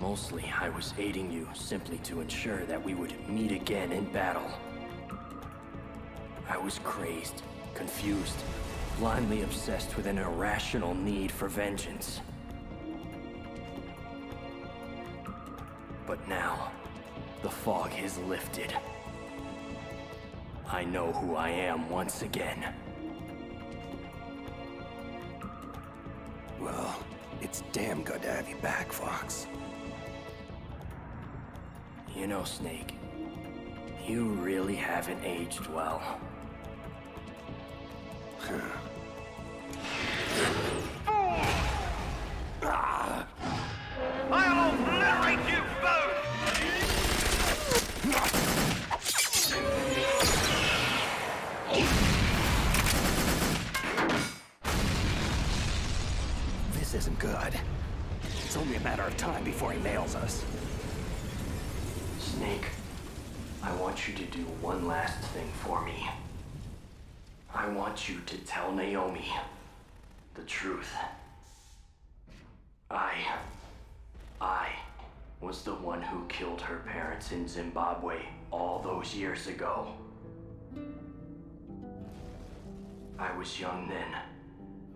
Mostly, I was aiding you simply to ensure that we would meet again in battle. I was crazed, confused, blindly obsessed with an irrational need for vengeance. But now, the fog has lifted. I know who I am once again. Well, it's damn good to have you back, Fox. You know, Snake, you really haven't aged well. I'll obliterate you both! This isn't good. It's only a matter of time before he nails us. Snake, I want you to do one last thing for me. I want you to tell Naomi the truth. I was the one who killed her parents in Zimbabwe all those years ago. I was young then,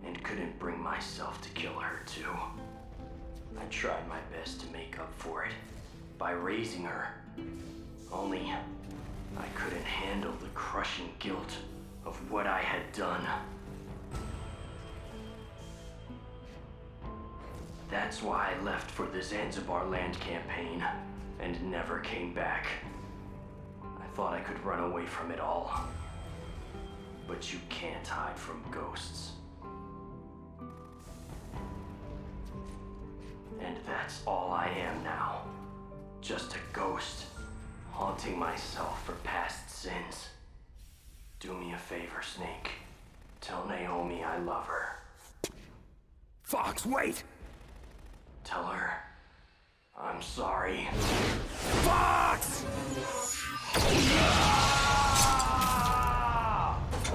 and couldn't bring myself to kill her too. I tried my best to make up for it by raising her. Only, I couldn't handle the crushing guilt of what I had done. That's why I left for the Zanzibar land campaign and never came back. I thought I could run away from it all. But you can't hide from ghosts. And that's all I am now. Just a ghost, haunting myself for past sins. Do me a favor, Snake. Tell Naomi I love her. Fox, wait! Tell her I'm sorry. Fox!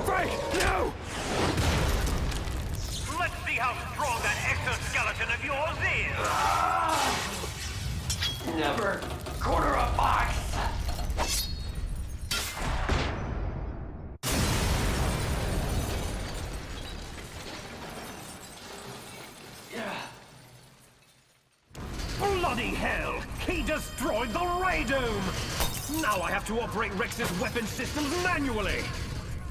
Frank, no! Let's see how strong that exoskeleton of yours is! Never corner a fox! Bloody hell! He destroyed the Ray Dome! Now I have to operate Rex's weapon systems manually!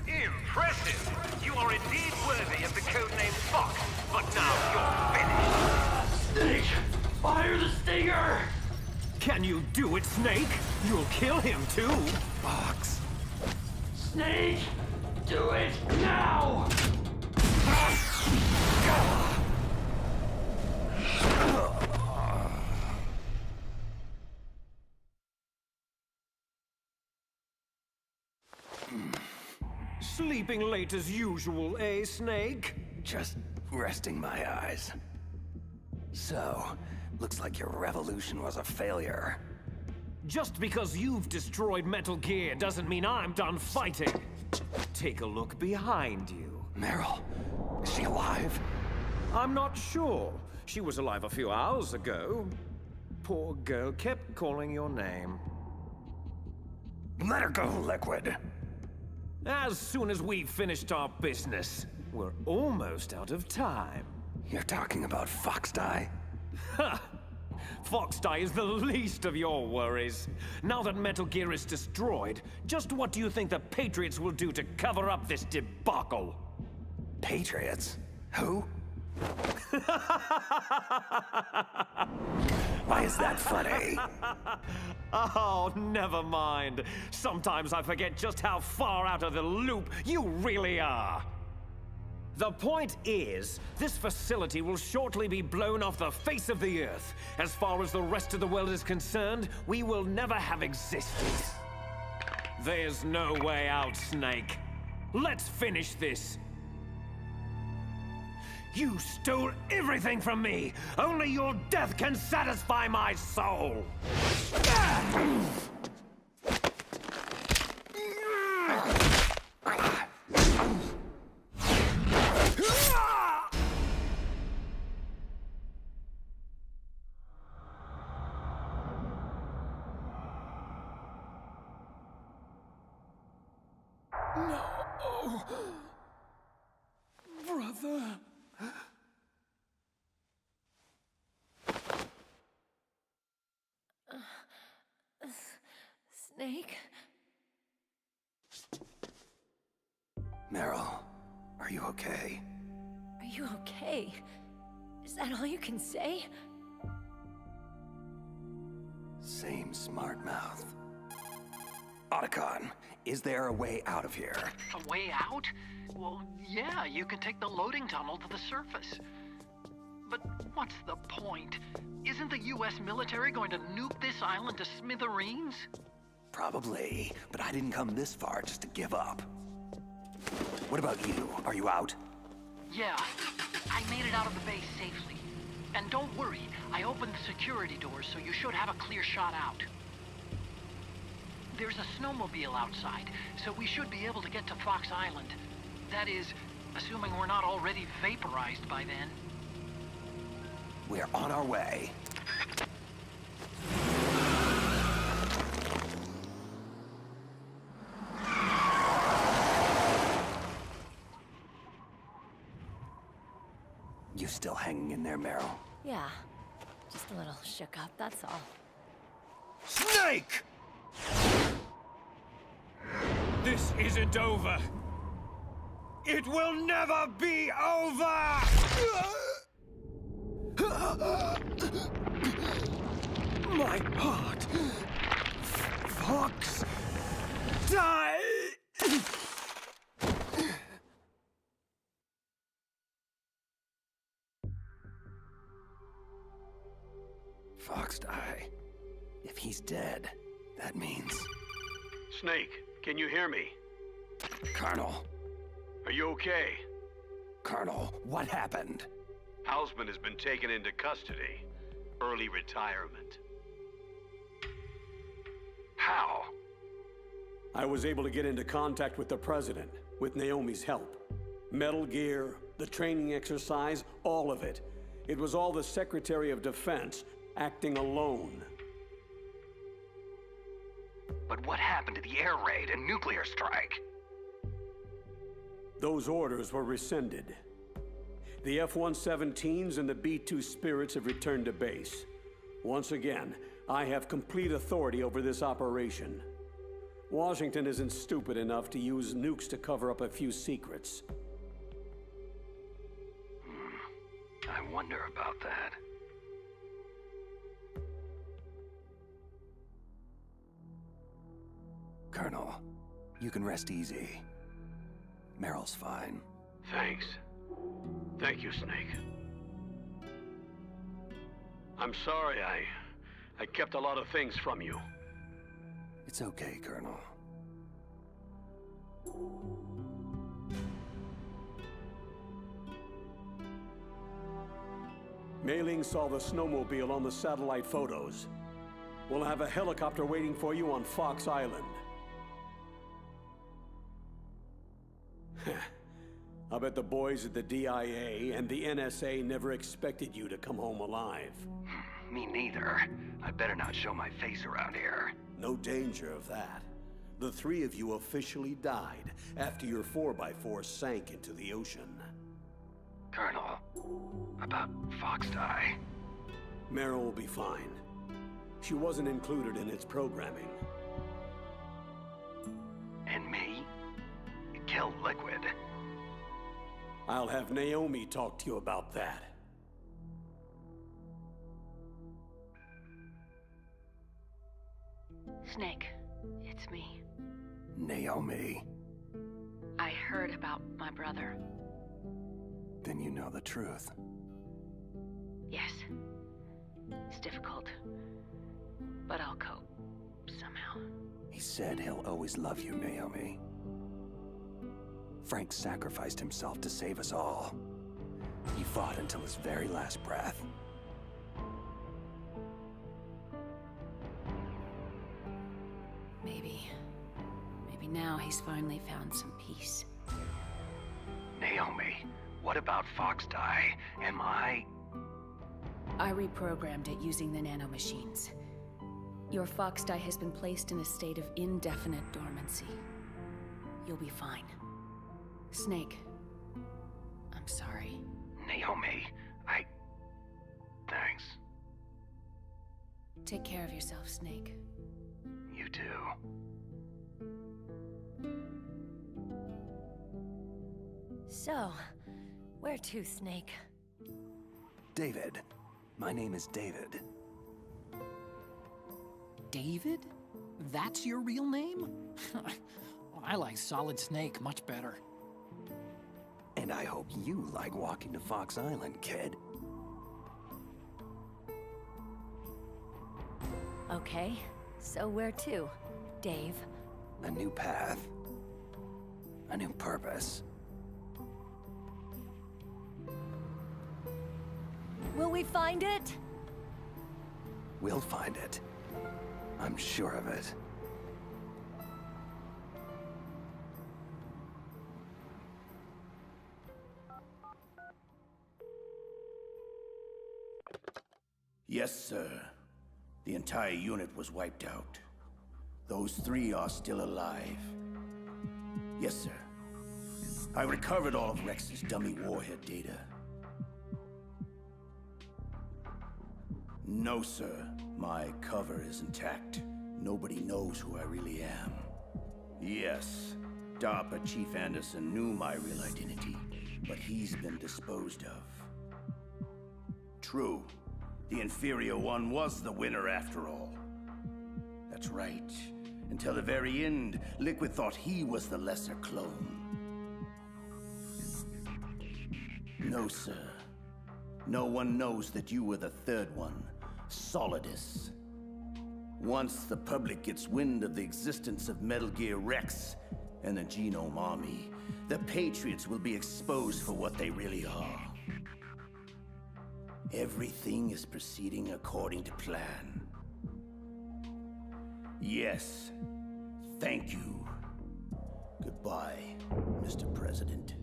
Impressive! You are indeed worthy of the codename Fox, but now you're finished! Snake! Fire the stinger! Can you do it, Snake? You'll kill him too! Fox! Snake! Do it now! Sleeping late as usual, eh, Snake? Just resting my eyes. So, looks like your revolution was a failure. Just because you've destroyed Metal Gear doesn't mean I'm done fighting. Take a look behind you. Meryl, is she alive? I'm not sure. She was alive a few hours ago. Poor girl kept calling your name. Let her go, Liquid. As soon as we've finished our business, we're almost out of time. You're talking about Foxdie? Ha! Foxdie is the least of your worries. Now that Metal Gear is destroyed, just what do you think the Patriots will do to cover up this debacle? Patriots? Who? Why is that funny? Oh, never mind. Sometimes I forget just how far out of the loop you really are. The point is, this facility will shortly be blown off the face of the Earth. As far as the rest of the world is concerned, we will never have existed. There's no way out, Snake. Let's finish this. You stole everything from me! Only your death can satisfy my soul! No. Brother. Snake? Meryl, are you okay? Are you okay? Is that all you can say? Same smart mouth. Otacon, is there a way out of here? A way out? Well, yeah, you can take the loading tunnel to the surface. But what's the point? Isn't the US military going to nuke this island to smithereens? Probably, but I didn't come this far just to give up. What about you? Are you out? Yeah, I made it out of the base safely. And don't worry, I opened the security doors, so you should have a clear shot out. There's a snowmobile outside, so we should be able to get to Fox Island. That is, assuming we're not already vaporized by then. We're on our way. You still hanging in there, Meryl? Yeah. Just a little shook up, that's all. Snake! This isn't over. It will never be over! My heart. Fox. Die! Foxdie. If he's dead, That means... Snake, can you hear me? Colonel. Are you okay? Colonel, what happened? Hausman has been taken into custody. Early retirement. How? I was able to get into contact with the President, with Naomi's help. Metal Gear, the training exercise, all of it. It was all the Secretary of Defense, acting alone. But what happened to the air raid and nuclear strike? Those orders were rescinded. The F-117s and the B-2 Spirits have returned to base. Once again, I have complete authority over this operation. Washington isn't stupid enough to use nukes to cover up a few secrets. I wonder about that. Colonel, you can rest easy. Meryl's fine. Thanks. Thank you, Snake. I'm sorry I kept a lot of things from you. It's okay, Colonel. Mei Ling saw the snowmobile on the satellite photos. We'll have a helicopter waiting for you on Fox Island. I bet the boys at the DIA and the NSA never expected you to come home alive. Me neither. I better not show my face around here. No danger of that. The three of you officially died after your 4x4 sank into the ocean. Colonel, about Fox Die. Meryl will be fine. She wasn't included in its programming. And me? Killed Liquid. I'll have Naomi talk to you about that. Snake, it's me. Naomi. I heard about my brother. Then you know the truth. Yes. It's difficult. But I'll cope. Somehow. He said he'll always love you, Naomi. Frank sacrificed himself to save us all. He fought until his very last breath. Maybe now he's finally found some peace. Naomi, what about Fox Die? Am I reprogrammed it using the nanomachines. Your Fox Die has been placed in a state of indefinite dormancy. You'll be fine. Snake, I'm sorry. Naomi, Thanks. Take care of yourself, Snake. You too. So, where to, Snake? David. My name is David. David? That's your real name? I like Solid Snake much better. And I hope you like walking to Fox Island, kid. Okay, so where to, Dave? A new path. A new purpose. Will we find it? We'll find it. I'm sure of it. Yes, sir. The entire unit was wiped out. Those three are still alive. Yes, sir. I recovered all of Rex's dummy warhead data. No, sir. My cover is intact. Nobody knows who I really am. Yes, DARPA Chief Anderson knew my real identity, but he's been disposed of. True. The inferior one was the winner after all. That's right. Until the very end, Liquid thought he was the lesser clone. No, sir. No one knows that you were the third one, Solidus. Once the public gets wind of the existence of Metal Gear Rex and the Genome Army, the Patriots will be exposed for what they really are. Everything is proceeding according to plan. Yes, thank you. Goodbye, Mr. President.